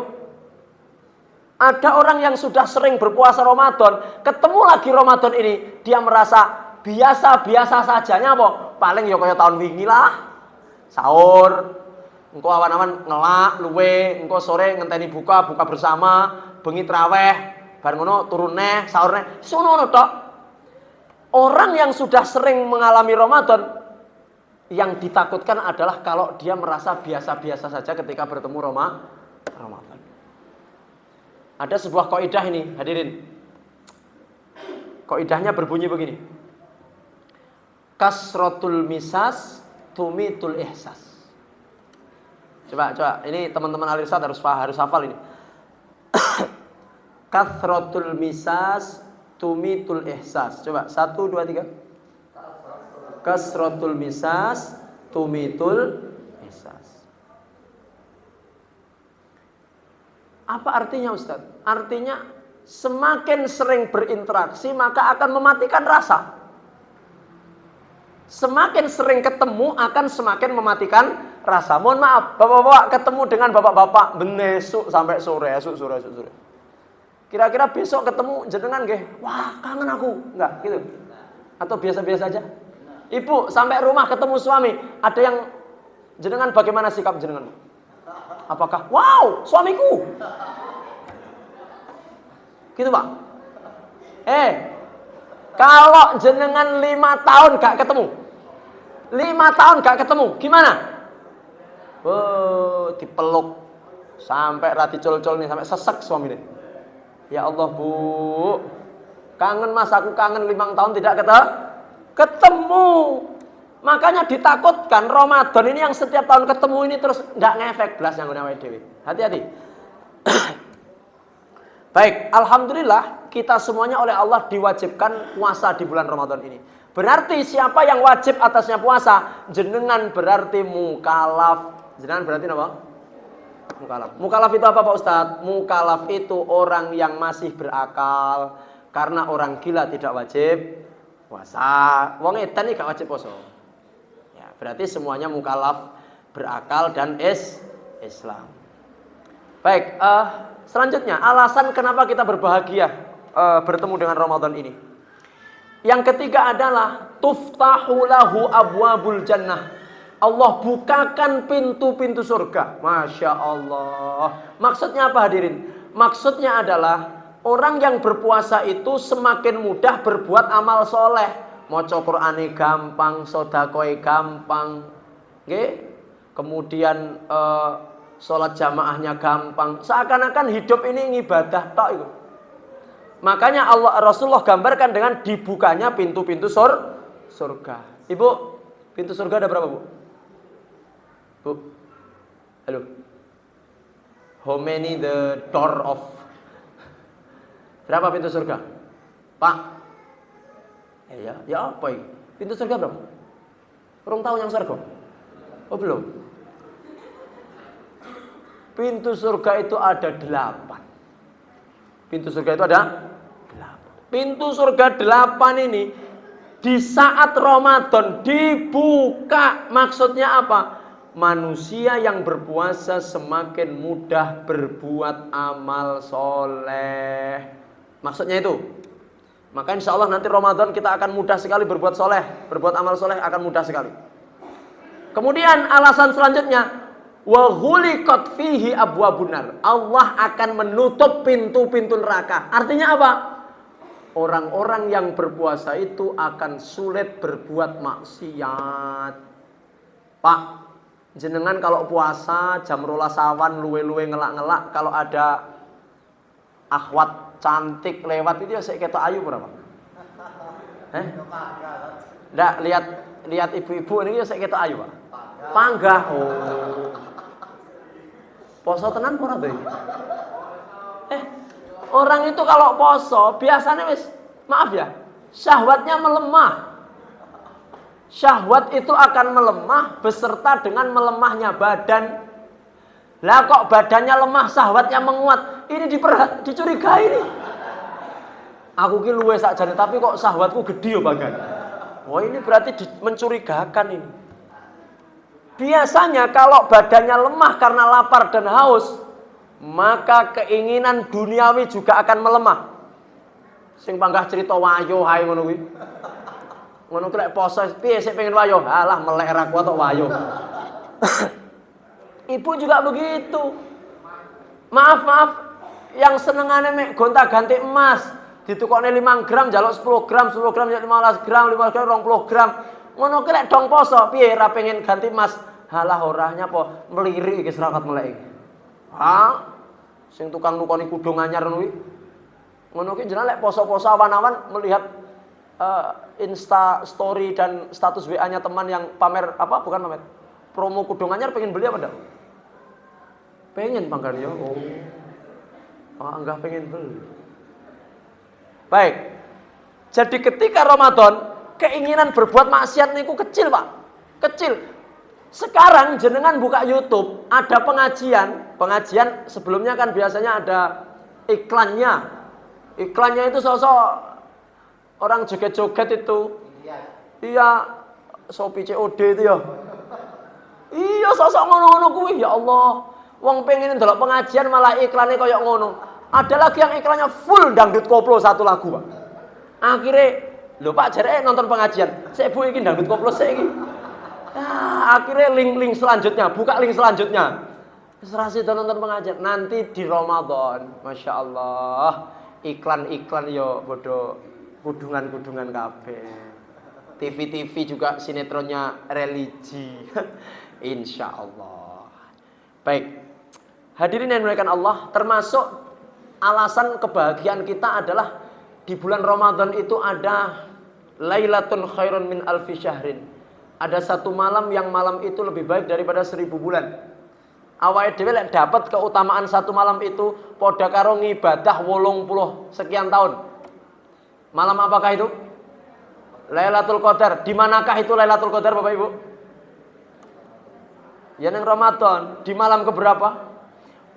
ada orang yang sudah sering berpuasa Ramadan, ketemu lagi Ramadan ini, dia merasa biasa-biasa saja. Nyapa? Paling ya kaya tahun wingi lah. Sahur, engko awan-awan ngelak, luwe, engko sore ngenteni buka bersama, bengi traweh. Bar ngono turun neh, sahur neh, ngono tok. Orang yang sudah sering mengalami Ramadan, yang ditakutkan adalah kalau dia merasa biasa-biasa saja ketika bertemu Ramadan. Ada sebuah kaidah ini, hadirin. Kaidahnya berbunyi begini. Kasratul misas tumitul ihsas. Coba, ini teman-teman al-irsyad harus hafal ini. Kasratul misas tumitul ihsas. Coba 1 2 3. Kasratul misas tumitul ihsas. Apa artinya, Ustaz? Artinya semakin sering berinteraksi maka akan mematikan rasa. Semakin sering ketemu akan semakin mematikan rasa. Mohon maaf, bapak-bapak ketemu dengan bapak-bapak besok sampai sore, esok sore. Kira-kira besok ketemu jenengan nggih, wah kangen aku, enggak gitu? Atau biasa-biasa aja? Ibu sampai rumah ketemu suami, ada yang jenengan bagaimana sikap jenengan? Apakah wow suamiku? Gitu Pak? Kalau jenengan 5 tahun gak ketemu, 5 tahun gak ketemu, gimana? Dipeluk sampai rati col-col nih, sampai sesek suami nih. Ya Allah Bu, kangen Mas, aku kangen 5 tahun tidak ketemu. Makanya ditakutkan Ramadan ini yang setiap tahun ketemu ini terus nggak ngefek belas yang guna dewi. Hati-hati. Baik, alhamdulillah kita semuanya oleh Allah diwajibkan puasa di bulan Ramadan ini. Berarti siapa yang wajib atasnya puasa? Jenengan berarti mukalaf. Jenengan berarti apa? Mukalaf. Mukalaf itu apa Pak Ustadz? Mukalaf itu orang yang masih berakal. Karena orang gila tidak wajib puasa. Wong edan iki gak wajib puasa. Ya, berarti semuanya mukalaf, berakal dan Islam. Baik, selanjutnya alasan kenapa kita berbahagia bertemu dengan Ramadan ini. Yang ketiga adalah tuftahu lahu abwabul jannah. Allah bukakan pintu-pintu surga. Masya Allah. Maksudnya apa hadirin? Maksudnya adalah orang yang berpuasa itu semakin mudah berbuat amal soleh. Maca Qur'ane gampang, sedekah gampang. Nggih? Kemudian sholat jamaahnya gampang. Seakan-akan hidup ini ibadah tok itu. Makanya Rasulullah gambarkan dengan dibukanya pintu-pintu surga. Ibu, pintu surga ada berapa, Bu? Bu. Halo. How many the door of? Berapa pintu surga? Pak. Ya apa ini? Pintu surga berapa? Kurang tahu yang surga. Oh belum. Pintu surga itu ada 8. Pintu surga itu ada 8. Pintu surga 8 ini di saat Ramadan dibuka. Maksudnya apa? Manusia yang berpuasa semakin mudah berbuat amal soleh. Maksudnya itu. Maka insya Allah nanti Ramadan kita akan mudah sekali berbuat soleh. Berbuat amal soleh akan mudah sekali. Kemudian alasan selanjutnya, wa ghuliqat fihi abwabun nar. Allah akan menutup pintu-pintu neraka. Artinya apa? Orang-orang yang berpuasa itu akan sulit berbuat maksiat. Pak, jenengan kalau puasa jam 12 awan luwe-luwe ngelak-ngelak, kalau ada akhwat cantik lewat itu ya saya ketok ayu berapa? Nggak, lihat ibu-ibu ini ya saya ketok ayu, Pak. Panggah. Oh. Poso tenan ora tuh? Orang itu kalau poso biasanya wis maaf ya, syahwatnya melemah. Syahwat itu akan melemah beserta dengan melemahnya badan. Lah kok badannya lemah, syahwatnya menguat. Ini dicurigai nih. Aku ki luwe sakjane tapi kok syahwatku gede yo bagan. Wah, ini berarti mencurigakan ini. Biasanya kalau badannya lemah karena lapar dan haus, maka keinginan duniawi juga akan melemah. Sing panggah cerita wayo hae ngono kuwi. Ngono ku lek poso piye sik pengen wayo? Alah melek ra kuat tok wayo. Ibu juga begitu. Maaf, yang senengane mek gonta-ganti emas, ditukokne 5 gram njaluk 10 gram, 10 gram njaluk 15 gram, 15 gram 20 gram. Ngono ki lek dong poso, piye ra pengen ganti emas? Halah orahnya apa melirik iki serakat melek iki. Ha? Sing tukang nukoni kudung anyar ngono kuwi. Ngono ki jenengan lek poso-poso awan-awan melihat Insta story dan status WA-nya teman yang pamer apa? Bukan pamer. Promo kudung anyar pengen beli apa ndak? Pengen pangkal ya. Oh. Enggak pengen beli. Baik. Jadi ketika Ramadan, keinginan berbuat maksiat niku kecil, Pak. Kecil. Sekarang jenengan buka YouTube, ada pengajian. Pengajian sebelumnya kan biasanya ada iklannya. Iklannya itu sosok orang joget-joget itu. Iya, Shopee COD itu ya. Iya, sosok ngono-ngono kuwi, ya Allah. Wong pengen ndelok pengajian malah iklannya kayak ngono. Ada lagi yang iklannya full dangdut koplo satu lagu, Pak. Akhirnya, lho Pak, jareke nonton pengajian. Sik Bu iki dangdut koplo sik iki. Akhirnya link selanjutnya, buka link selanjutnya. Serasi nonton pengajian. Nanti di Ramadan, Masya Allah, iklan-iklan yo bodoh, kudungan-kudungan kabeh. TV-TV juga sinetronnya religi. Insya Allah. Baik, hadirin yang dimuliakan Allah, termasuk alasan kebahagiaan kita adalah di bulan Ramadan itu ada Lailatun Khairun min Alfi Syahrin. Ada satu malam yang malam itu lebih baik daripada 1000 bulan. Awake dhewe lek dapat keutamaan satu malam itu padha karo ngibadah 80 sekian tahun. Malam apakah itu? Lailatul Qadar. Di manakah itu Lailatul Qadar, Bapak Ibu? Ya nang Ramadan. Di malam keberapa?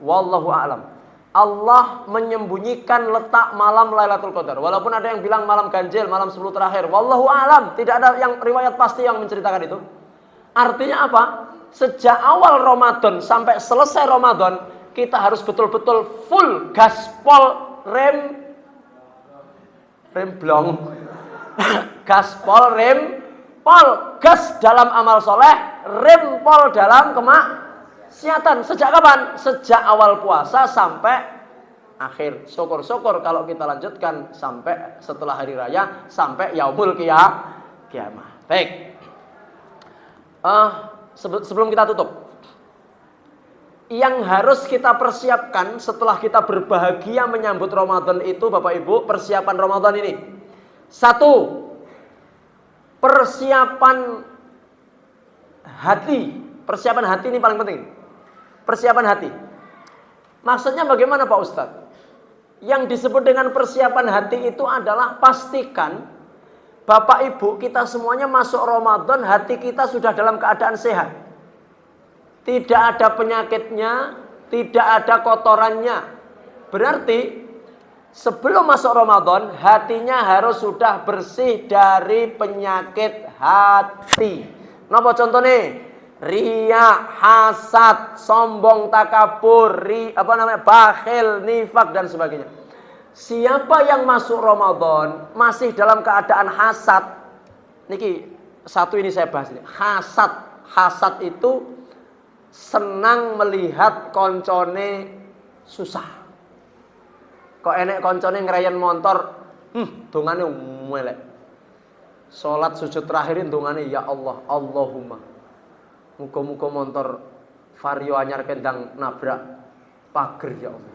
Wallahu a'lam. Allah menyembunyikan letak malam Lailatul Qadar. Walaupun ada yang bilang malam ganjil, malam 10 terakhir. Wallahu a'lam. Tidak ada yang riwayat pasti yang menceritakan itu. Artinya apa? Sejak awal Ramadan sampai selesai Ramadan, kita harus betul-betul full gaspol remblong. Gaspol rempol. Gas dalam amal soleh, rempol dalam kemaksiatan. Sejak kapan? Sejak awal puasa sampai akhir. Syukur-syukur kalau kita lanjutkan sampai setelah hari raya, sampai yaumul kiamah. Baik. Sebelum kita tutup, yang harus kita persiapkan setelah kita berbahagia menyambut Ramadan itu, Bapak Ibu, persiapan Ramadan ini. 1. Persiapan hati. Persiapan hati ini paling penting. Persiapan hati. Maksudnya bagaimana Pak Ustadz? Yang disebut dengan persiapan hati itu adalah pastikan Bapak Ibu kita semuanya masuk Ramadan, hati kita sudah dalam keadaan sehat. tidak ada penyakitnya, tidak ada kotorannya. Berarti sebelum masuk Ramadan, hatinya harus sudah bersih dari penyakit hati. Napa contohnya? Riya, hasad, sombong, takabur, bakhil, nifak dan sebagainya. Siapa yang masuk Ramadan masih dalam keadaan hasad, niki satu ini saya bahas ini. Hasad itu senang melihat koncone susah. Kok enek koncone ngerayan motor, dongane melek. Salat sujud terakhirin dongane ya Allah, Allahumma. Muga-muga motor vario anyar kendang nabrak pager ya Allah.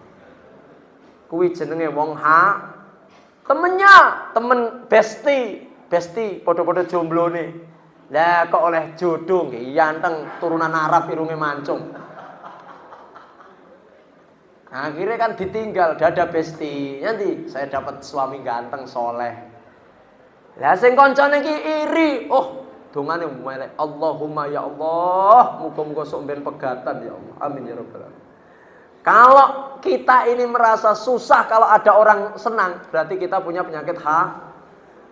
Kuwi jenenge wong temen besti padha-padha jomblone. Lah kok oleh jodoh nggih yanteng turunan Arab irunge mancung. Akhirnya kan ditinggal dada besti. Nanti saya dapat suami ganteng soleh. Lah sing kancane iki iri. Oh, dongane melek. Allahumma ya Allah, muga-muga sok ben pegatan ya Allah. Amin ya rabbal alamin. Kalau kita ini merasa susah kalau ada orang senang, berarti kita punya penyakit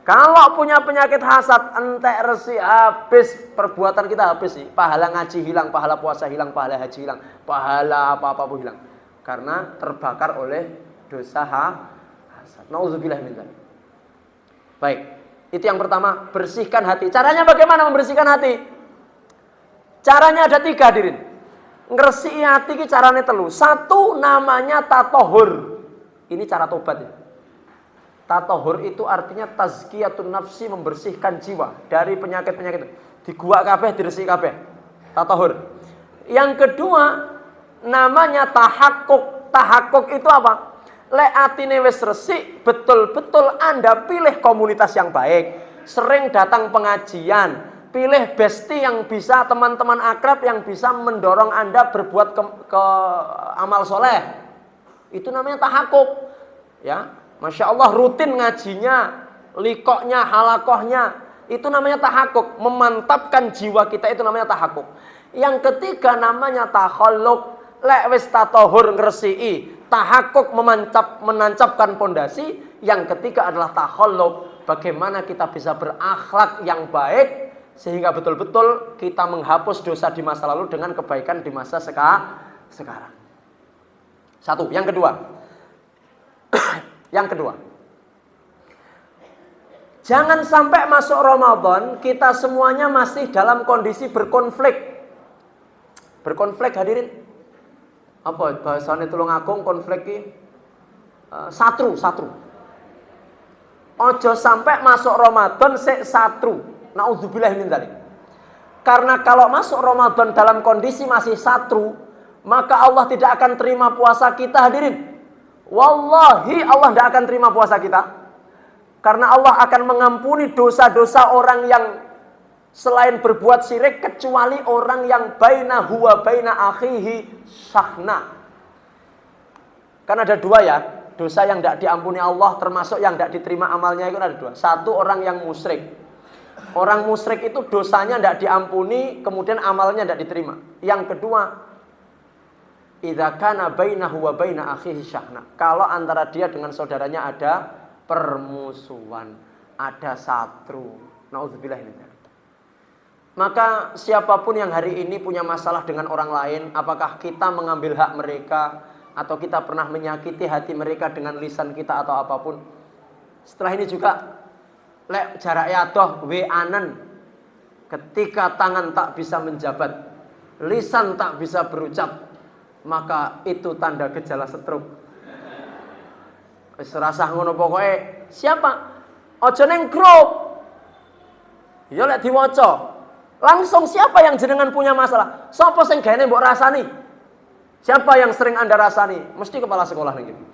Kalau punya penyakit hasad, entek resi habis, perbuatan kita habis sih. Pahala ngaji hilang, pahala puasa hilang, pahala haji hilang, pahala apa-apa pun hilang. Karena terbakar oleh dosa hasad. Nauzubillah min dzalik. Baik, itu yang pertama, bersihkan hati. Caranya bagaimana membersihkan hati? Caranya ada 3 hadirin. Ngresiki hati ki carane 3. 1 namanya tatohur. Ini cara tobat ya. Tatohur itu artinya tazkiyatun nafsi, membersihkan jiwa dari penyakit-penyakit. Diguak kabeh, diresiki kabeh. Tatohur. Yang kedua namanya tahakkuk. Tahakkuk itu apa? Lek atine wis resik, betul-betul Anda pilih komunitas yang baik, sering datang pengajian, pilih besti yang bisa, teman-teman akrab yang bisa mendorong Anda berbuat ke amal soleh. Itu namanya tahakkuk. Ya. Masya Allah, rutin ngajinya, likoknya, halakohnya, itu namanya tahakkuk. Memantapkan jiwa kita itu namanya tahakkuk. Yang ketiga namanya takhalluk. Lek wis tatohur ngresiki, tahakkuk menancapkan pondasi. Yang ketiga adalah takhalluk. Bagaimana kita bisa berakhlak yang baik sehingga betul-betul kita menghapus dosa di masa lalu dengan kebaikan di masa sekarang. 1. Yang kedua. Yang kedua, jangan sampai masuk Ramadan kita semuanya masih dalam kondisi berkonflik. Berkonflik hadirin. Apa bahasane tulung agung konflik iki? Satru. Ojo sampai masuk Ramadan sik satru. Nauzubillah min dzalik. Karena kalau masuk Ramadan dalam kondisi masih satru, maka Allah tidak akan terima puasa kita hadirin. Wallahi Allah tidak akan terima puasa kita. Karena Allah akan mengampuni dosa-dosa orang yang selain berbuat syirik, kecuali orang yang bainahu wa baina akhihi syahna. Kan ada 2 ya, dosa yang tidak diampuni Allah termasuk yang tidak diterima amalnya itu ada 2. 1 orang yang musyrik. Orang musyrik itu dosanya tidak diampuni, kemudian amalnya tidak diterima. Yang kedua, idza kana bainahu wa baina akhihi syahna. Kalau antara dia dengan saudaranya ada permusuhan, ada satru. Nauzubillah min dzalik. Maka siapapun yang hari ini punya masalah dengan orang lain, apakah kita mengambil hak mereka atau kita pernah menyakiti hati mereka dengan lisan kita atau apapun. Setelah ini juga lek jarak yadoh we'anan, ketika tangan tak bisa menjabat, lisan tak bisa berucap, maka itu tanda gejala stroke. Wis rasah ngono pokoke. Siapa? Aja ning grup. Ya lek diwaca. Langsung siapa yang jenengan punya masalah? Sapa sing gaene mbok rasani? Siapa yang sering Anda rasani? Mesti kepala sekolah ning iki.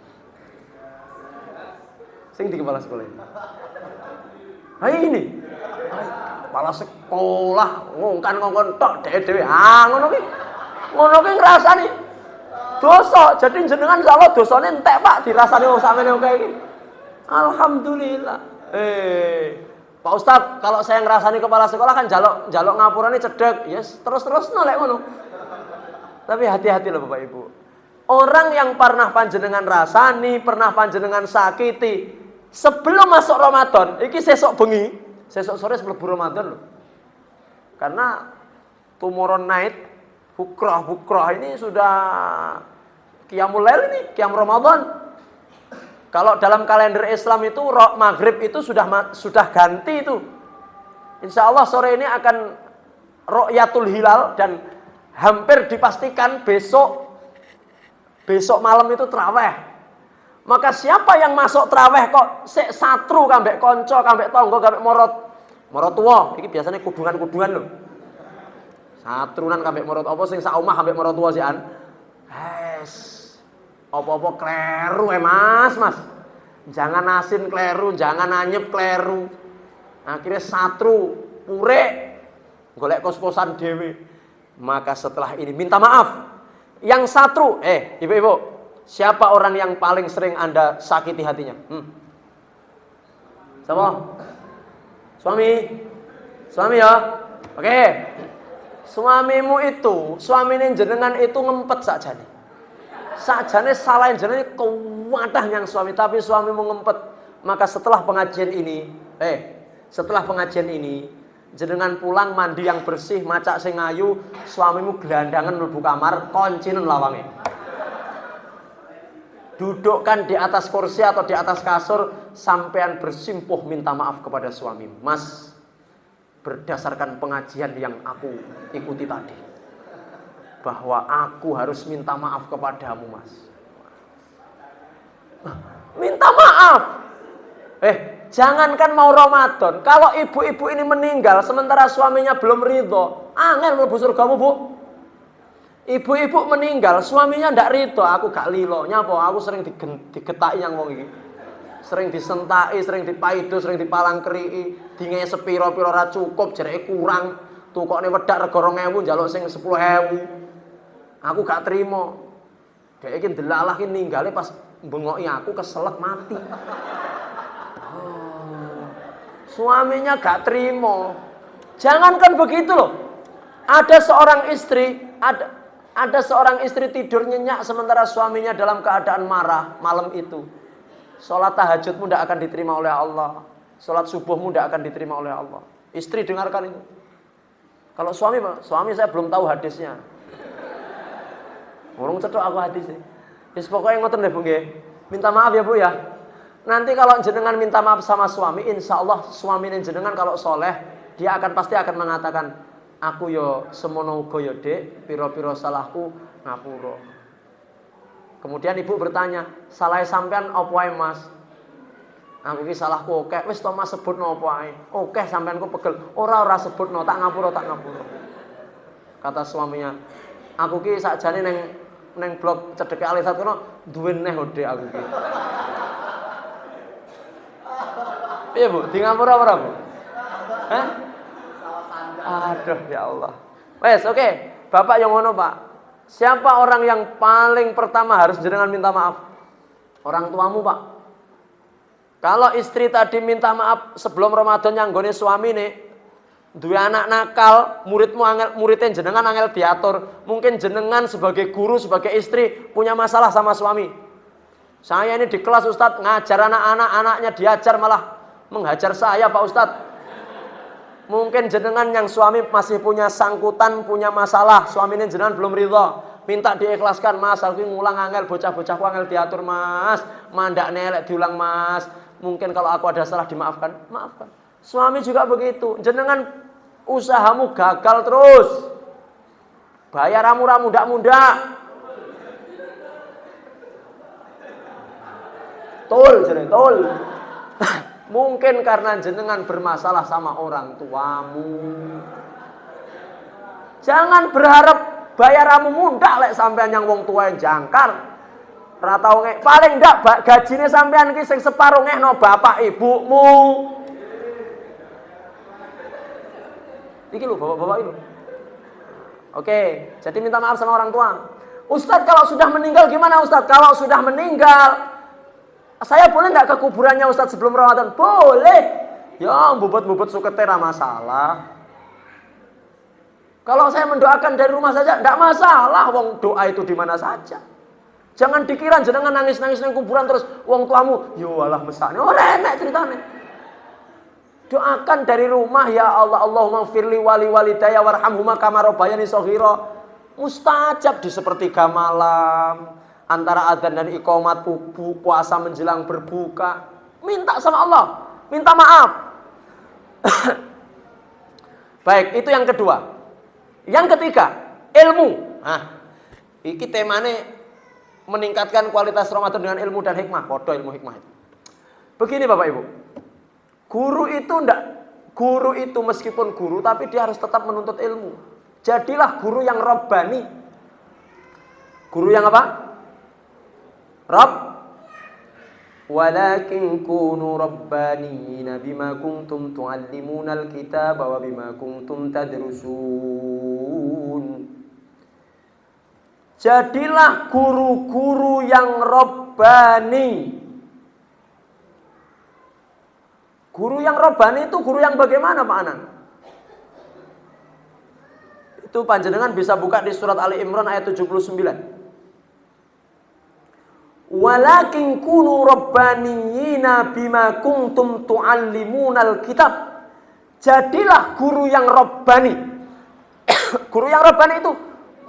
Sing di kepala sekolah ini. Hai ini. Kepala sekolah ngongkan-ngongkon tok dhewe-dhewe. Ngono ki. Ngono ki ngrasani dosa, jadi jenengan insyaallah dosane entek Pak, dirasani wong sampeyan kaya iki. Alhamdulillah. Pak Ustadz, kalau saya ngrasani kepala sekolah kan jaluk ngapurane cedek. Yes, terus-terusno lek ngono. Tapi hati-hati loh Bapak Ibu. Orang yang pernah panjenengan rasani, pernah panjenengan sakiti, sebelum masuk Ramadan, iki sesok bengi, sesok sore sebelum Ramadan loh. Karena tomorrow night, bukrah ini sudah Qiyamul Lail ini, Qiyam Ramadan. Kalau dalam kalender Islam itu maghrib itu sudah ganti itu. Insya Allah sore ini akan Ru'yatul Hilal dan hampir dipastikan besok malam itu traweh. Maka siapa yang masuk traweh kok sik satru kambek konco, kambek tonggo, kambek morot tua. Iki biasanya kudungan loh. Satrunan kambek morot apa sing sak omah kambek morot tua sian. Apa-apa kleru Mas. Jangan asin kleru, jangan anyep kleru. Akhirnya satru, pure, golek kos-kosan dewe. Maka setelah ini minta maaf. Yang satru, ibu-ibu, siapa orang yang paling sering Anda sakiti hatinya? Siapa? Suami ya? Oke. Suamimu itu, suamine jenengan itu ngempet sakjane. Sakjane salahin jenengan kewadah yang suami, tapi suamimu ngempet. Maka setelah pengajian ini, jenengan pulang mandi yang bersih, macak sing ayu, suamimu gelandangan mlebu kamar, koncinen lawange. Dudukkan di atas kursi atau di atas kasur, sampean bersimpuh minta maaf kepada suamimu. Mas, berdasarkan pengajian yang aku ikuti tadi, bahwa aku harus minta maaf kepadamu, Mas. Minta maaf. Jangankan mau Ramadan, kalau ibu-ibu ini meninggal sementara suaminya belum ridho, angel mlebu surgamu, Bu. Ibu-ibu meninggal, suaminya ndak ridho, aku gak lilo. Nyapa? Aku sering digetaki yang wong iki. Sering disentaki, sering dipaido, sering dipalangkeri, dinge sepiro-piro ora cukup, jereke kurang. Tukokne wedak rega 2.000 njaluk sing 10.000. Aku gak trimo. Dhek iki ndelalah ki ninggale pas bengoki aku keselak mati. Suaminya gak terima. Jangankan begitu loh. Ada seorang istri tidur nyenyak sementara suaminya dalam keadaan marah malam itu. Salat tahajudmu tidak akan diterima oleh Allah. Salat subuhmu tidak akan diterima oleh Allah. Istri dengarkan itu. Kalau suami saya belum tahu hadisnya. Urung cetok aku hadisnya. Wis pokoke ngoten deh Bu nggih. Minta maaf ya Bu ya. Nanti kalau jenengan minta maaf sama suami, insya Allah suami jenengan kalau soleh, dia pasti akan mengatakan, aku yo semono uga yo Dek, piro-piro salahku ngapura. Kemudian ibu bertanya, salah sampean apa ae Mas? Aku ki salahku oke, wis to Mas sebutno apa ae. Oke sampeanku pegel, ora sebutno, tak ngapura. Kata suaminya, aku ki sakjane neng blok cedeke Alisat kono duwe neh Dek aku ki. Iya Bu, di ngapura apa Bu? Aduh ya Allah. Wes oke. Bapak yang ngono Pak. Siapa orang yang paling pertama harus jenengan minta maaf? Orang tuamu Pak. Kalau istri tadi minta maaf sebelum Ramadan yang nggone suamine, duwe anak nakal, muridnya jenengan angel diatur. Mungkin jenengan sebagai guru, sebagai istri punya masalah sama suami. Saya ini di kelas Ustadz ngajar anak-anak, anaknya diajar malah menghajar saya Pak Ustadz. Mungkin jenengan yang suami masih punya sangkutan, punya masalah, suaminya jenengan belum ridho, minta diikhlaskan Mas, aku ngulang angel, bocah-bocahku angel diatur Mas, mandak nelek diulang Mas. Mungkin kalau aku ada salah dimaafkan, maafkan. Suami juga begitu, jenengan usahamu gagal terus, bayar ramu-ramu muda-muda, tol. Mungkin karena jenengan bermasalah sama orang tuamu. Jangan berharap bayaramu mudah lek sampean yang wong tua jangkar. Ora tau paling ndak gajine sampean iki sing separo ngehno bapak ibumu. Iki lho bapak-bapak itu. Oke, jadi minta maaf sama orang tua. Ustadz kalau sudah meninggal gimana Ustadz? Kalau sudah meninggal saya boleh nggak ke kuburannya Ustadz sebelum Ramadan? Boleh. Ya, bubut-bubut suketera masalah. Kalau saya mendoakan dari rumah saja, tidak masalah. Wong doa itu di mana saja. Jangan dikira jenengan nangis-nangis nang kuburan terus wong tuamu, yo alah mesane. Ora enak ceritane. Doakan dari rumah, ya Allah, Allahumma firli wali walidayya warhamhuma kama rabbayani shaghira. Mustajab di sepertiga malam, antara adzan dan iqamat, puasa menjelang berbuka. Minta sama Allah, minta maaf. Baik, itu yang kedua. Yang ketiga, ilmu. Nah, iki temane meningkatkan kualitas Ramadan dengan ilmu dan hikmah. Podo ilmu hikmah itu. Begini Bapak Ibu. Guru itu meskipun guru tapi dia harus tetap menuntut ilmu. Jadilah guru yang rabbani. Guru yang apa? Walakin kunu rabbaniyina bima kuntum tuallimunal kitaba wa bima kuntum tadrusun. Jadilah guru-guru yang rabbani. Guru yang rabbani itu guru yang bagaimana Pak Anang? Itu panjenengan bisa buka di surat Ali Imran ayat 79. Walakin kunu rabbaniyina bima kuntum tuallimunal kitab. Jadilah guru yang rabbani. Guru yang rabbani itu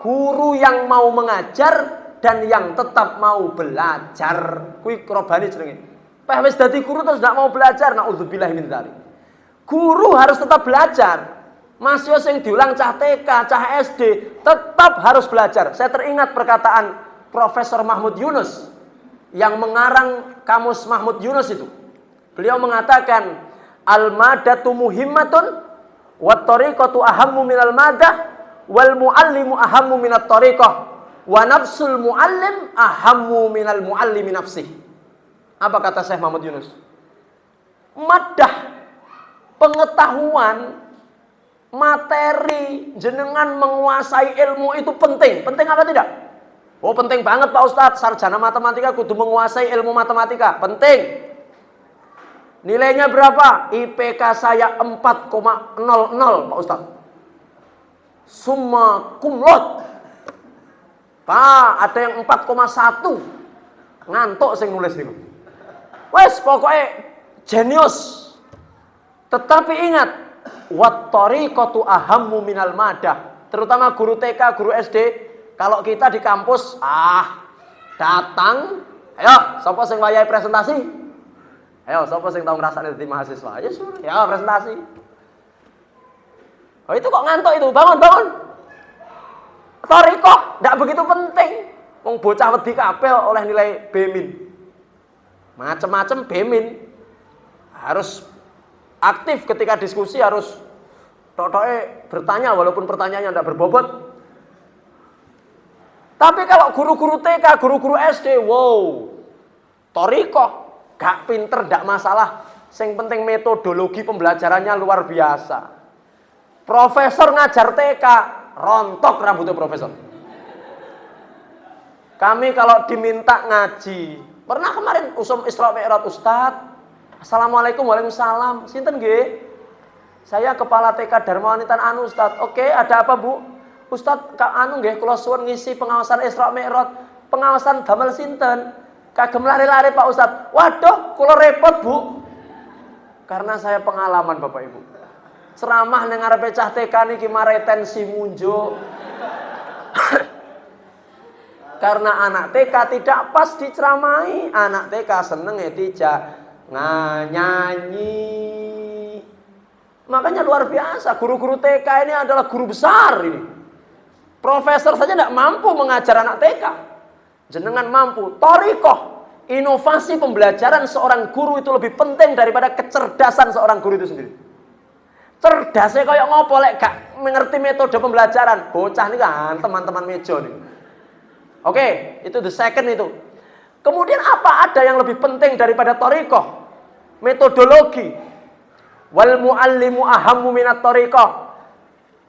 guru yang mau mengajar dan yang tetap mau belajar. Kuwi rabbani jenenge. Pak wis dadi guru terus tidak mau belajar, naudzubillah min dzalik. Guru harus tetap belajar. Masih sing diulang cah TK, cah SD, tetap harus belajar. Saya teringat perkataan Profesor Mahmud Yunus yang mengarang kamus Mahmud Yunus itu. Beliau mengatakan, al-madatu muhimmatun wat tariqatu ahammu minal madah wal muallimu ahammu minat tariqah wa nafsul muallim ahammu minal muallimi nafsih. Apa kata Syekh Mahmud Yunus? Madah, pengetahuan, materi, jenengan menguasai ilmu itu penting. Penting apa tidak? Oh penting banget Pak Ustadz, sarjana matematika kudu menguasai ilmu matematika. Penting. Nilainya berapa? IPK saya 4,00 Pak Ustadz. Summa cum laude. Pak, ada yang 4,1. Ngantuk sing nulis niku. Wes pokoknya jenius. Tetapi ingat, wat tariqatu ahammu minal madah. Terutama guru TK, guru SD, kalau kita di kampus, datang, ayo, sapa sing wayahe presentasi? Ayo, sapa sing tau ngrasakne dadi mahasiswa? Ya, presentasi. Oh, itu kok ngantuk itu? Bangun. Tariqah ndak begitu penting. Wong bocah wedi kabeh oleh nilai B-. Macam-macam B-. Harus aktif ketika diskusi, harus tok-toke bertanya walaupun pertanyaannya tidak berbobot. Tapi kalau guru-guru TK, guru-guru SD, wow, thariqah, gak pinter, gak masalah. Yang penting metodologi pembelajarannya luar biasa. Profesor ngajar TK, rontok rambutnya profesor. Kami kalau diminta ngaji, pernah kemarin usum Isra Mi'raj, Ustadz, Assalamualaikum, waalaikumsalam. Sinten nggih? Saya kepala TK Dharma Wanitan Anu, Ustadz. Oke, ada apa Bu? Ustadz, Kak Anu nggih, kula suwun ngisi pengawasan Isra Mi'raj. Pengawasan damel sinten? Kagem lari-lari Pak Ustadz. Waduh, kula repot Bu. Karena saya pengalaman Bapak Ibu. Ceramah ning ngarepe cah TK niki retensi munjuk. Karena anak TK tidak pas diceramai. Anak TK seneng ya tidak nyanyi. Makanya luar biasa, guru-guru TK ini adalah guru besar ini. Profesor saja tidak mampu mengajar anak TK. Jenengan mampu. Thariqah, inovasi pembelajaran seorang guru itu lebih penting daripada kecerdasan seorang guru itu sendiri. Cerdasnya kayak ngopo lek gak mengerti metode pembelajaran. Bocah ini kan teman-teman meja nih. Oke, itu the second itu. Kemudian apa ada yang lebih penting daripada thariqah? Metodologi. Wal muallimu ahammu minat thariqah.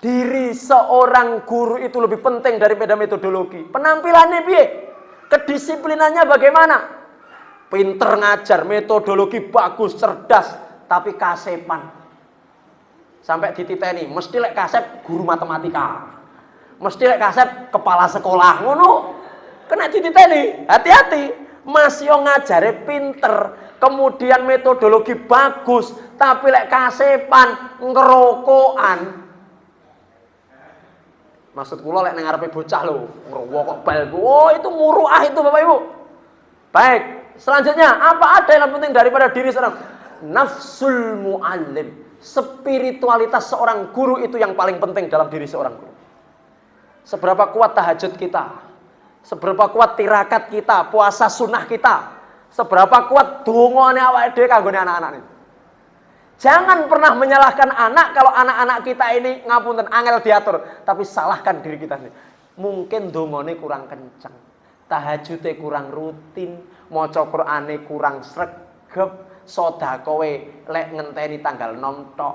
Diri seorang guru itu lebih penting daripada metodologi. Penampilannya piye? Kedisiplinannya bagaimana? Pinter ngajar, metodologi bagus, cerdas, tapi kasepan. Sampai dititeni, mesti lek kasep guru matematika. Mesti lek kasep kepala sekolah, ngono. Kena dititeni, hati-hati. Mas yo ngajare pinter, kemudian metodologi bagus, tapi lek kasepan ngerokokan. Maksud kula lek nang ngarepe bocah lho, ngrokok bal. Oh, itu muruah itu Bapak Ibu. Baik, selanjutnya apa ada yang penting daripada diri seorang? Nafsul muallim. Spiritualitas seorang guru itu yang paling penting dalam diri seorang guru. Seberapa kuat tahajud kita, seberapa kuat tirakat kita, puasa sunnah kita, seberapa kuat dongane awake dhewe kanggone anak-anak ini. Jangan pernah menyalahkan anak kalau anak-anak kita ini ngapunten angel diatur, tapi salahkan diri kita sendiri. Mungkin dongane kurang kencang, tahajudnya kurang rutin, maca Qur'ane kurang sregep, sedekahe lek ngenteni tanggal 6 tok.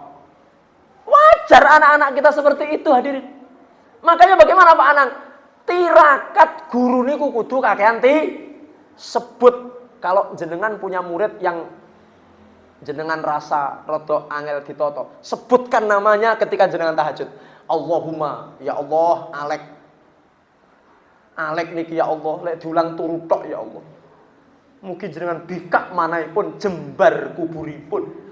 Wajar anak-anak kita seperti itu hadirin. Makanya bagaimana Pak Anang? Tirakat guru niku kudu kakean sebut. Kalau jenengan punya murid yang jenengan rasa rada angel ditoto, sebutkan namanya ketika jenengan tahajud. Allahumma, ya Allah, Alek niki ya Allah, lek diulang turu tok ya Allah. Mungkin jenengan bikak manaipun jembar kuburipun.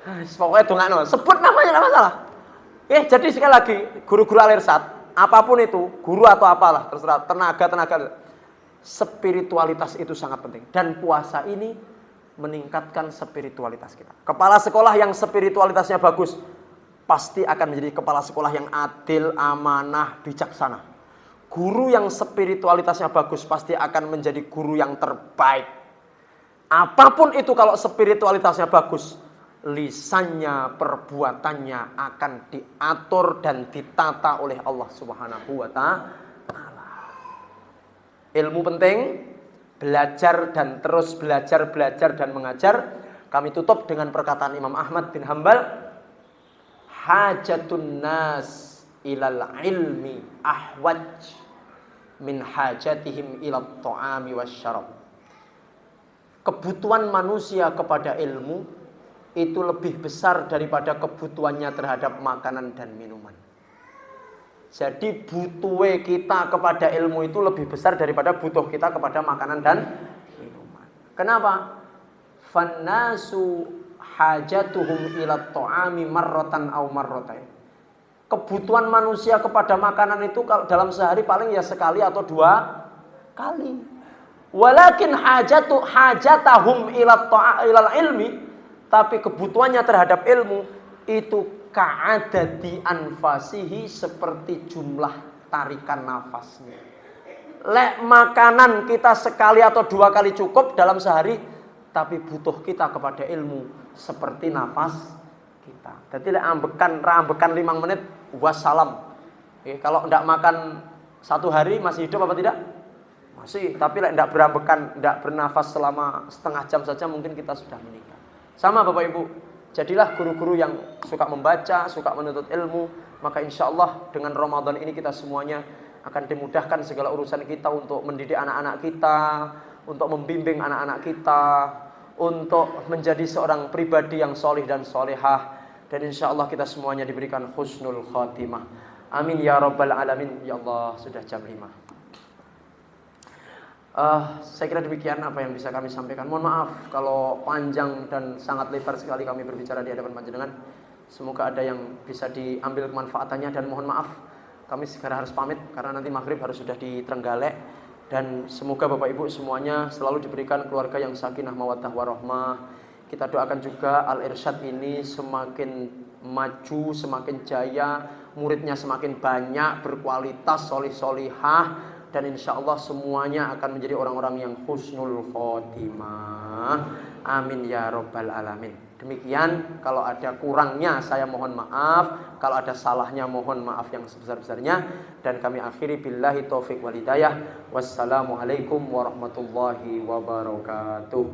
Pokoknya dongakno, sebut namanya enggak masalah. Jadi sekali lagi, guru-guru alirsat, apapun itu, guru atau apalah, terserah, tenaga, spiritualitas itu sangat penting. Dan puasa ini meningkatkan spiritualitas kita. Kepala sekolah yang spiritualitasnya bagus, pasti akan menjadi kepala sekolah yang adil, amanah, bijaksana. Guru yang spiritualitasnya bagus pasti akan menjadi guru yang terbaik. Apapun itu kalau spiritualitasnya bagus, lisannya, perbuatannya akan diatur dan ditata oleh Allah Subhanahu wa taala. Ilmu penting, belajar dan terus belajar dan mengajar. Kami tutup dengan perkataan Imam Ahmad bin Hanbal, hajatun nas ilal ilmi ahwaj min hajatihim ilat ta'ami wasyarab. Kebutuhan manusia kepada ilmu itu lebih besar daripada kebutuhannya terhadap makanan dan minuman. Jadi butuh kita kepada ilmu itu lebih besar daripada butuh kita kepada makanan dan minuman. Kenapa? Fannasu hajatuhum ilat ta'ami marratan aw marratain. Kebutuhan manusia kepada makanan itu kalau dalam sehari paling ya sekali atau 2 kali. Walakin hajatahum ilal ilmi, tapi kebutuhannya terhadap ilmu itu ka'adadi anfasihi, seperti jumlah tarikan nafasnya. Lek makanan kita sekali atau 2 kali cukup dalam sehari, tapi butuh kita kepada ilmu seperti nafas kita. Jadi rambekan 5 menit wassalam. Kalau tidak makan 1 hari masih hidup apa tidak? Masih. Tapi tidak berambekan, tidak bernafas selama setengah jam saja mungkin kita sudah meninggal. Sama Bapak Ibu, jadilah guru-guru yang suka membaca, suka menuntut ilmu. Maka insya Allah dengan Ramadan ini kita semuanya akan dimudahkan segala urusan kita untuk mendidik anak-anak kita, untuk membimbing anak-anak kita, untuk menjadi seorang pribadi yang solih dan solehah. Dan insya Allah kita semuanya diberikan husnul khatimah. Amin ya rabbal alamin. Ya Allah, sudah jam 5. Saya kira demikian apa yang bisa kami sampaikan. Mohon maaf kalau panjang dan sangat lebar sekali kami berbicara di hadapan panjenengan. Semoga ada yang bisa diambil kemanfaatannya, dan mohon maaf kami segera harus pamit karena nanti maghrib harus sudah di Trenggalek. Dan semoga Bapak Ibu semuanya selalu diberikan keluarga yang sakinah mawaddah warahmah. Kita doakan juga Al-Irsyad ini semakin maju, semakin jaya, muridnya semakin banyak, berkualitas, solih-solihah, dan insya Allah semuanya akan menjadi orang-orang yang husnul khotimah. Amin ya rabbal alamin. Demikian, kalau ada kurangnya saya mohon maaf, kalau ada salahnya mohon maaf yang sebesar-besarnya, dan kami akhiri billahi taufiq wal hidayah. Wassalamualaikum warahmatullahi wabarakatuh.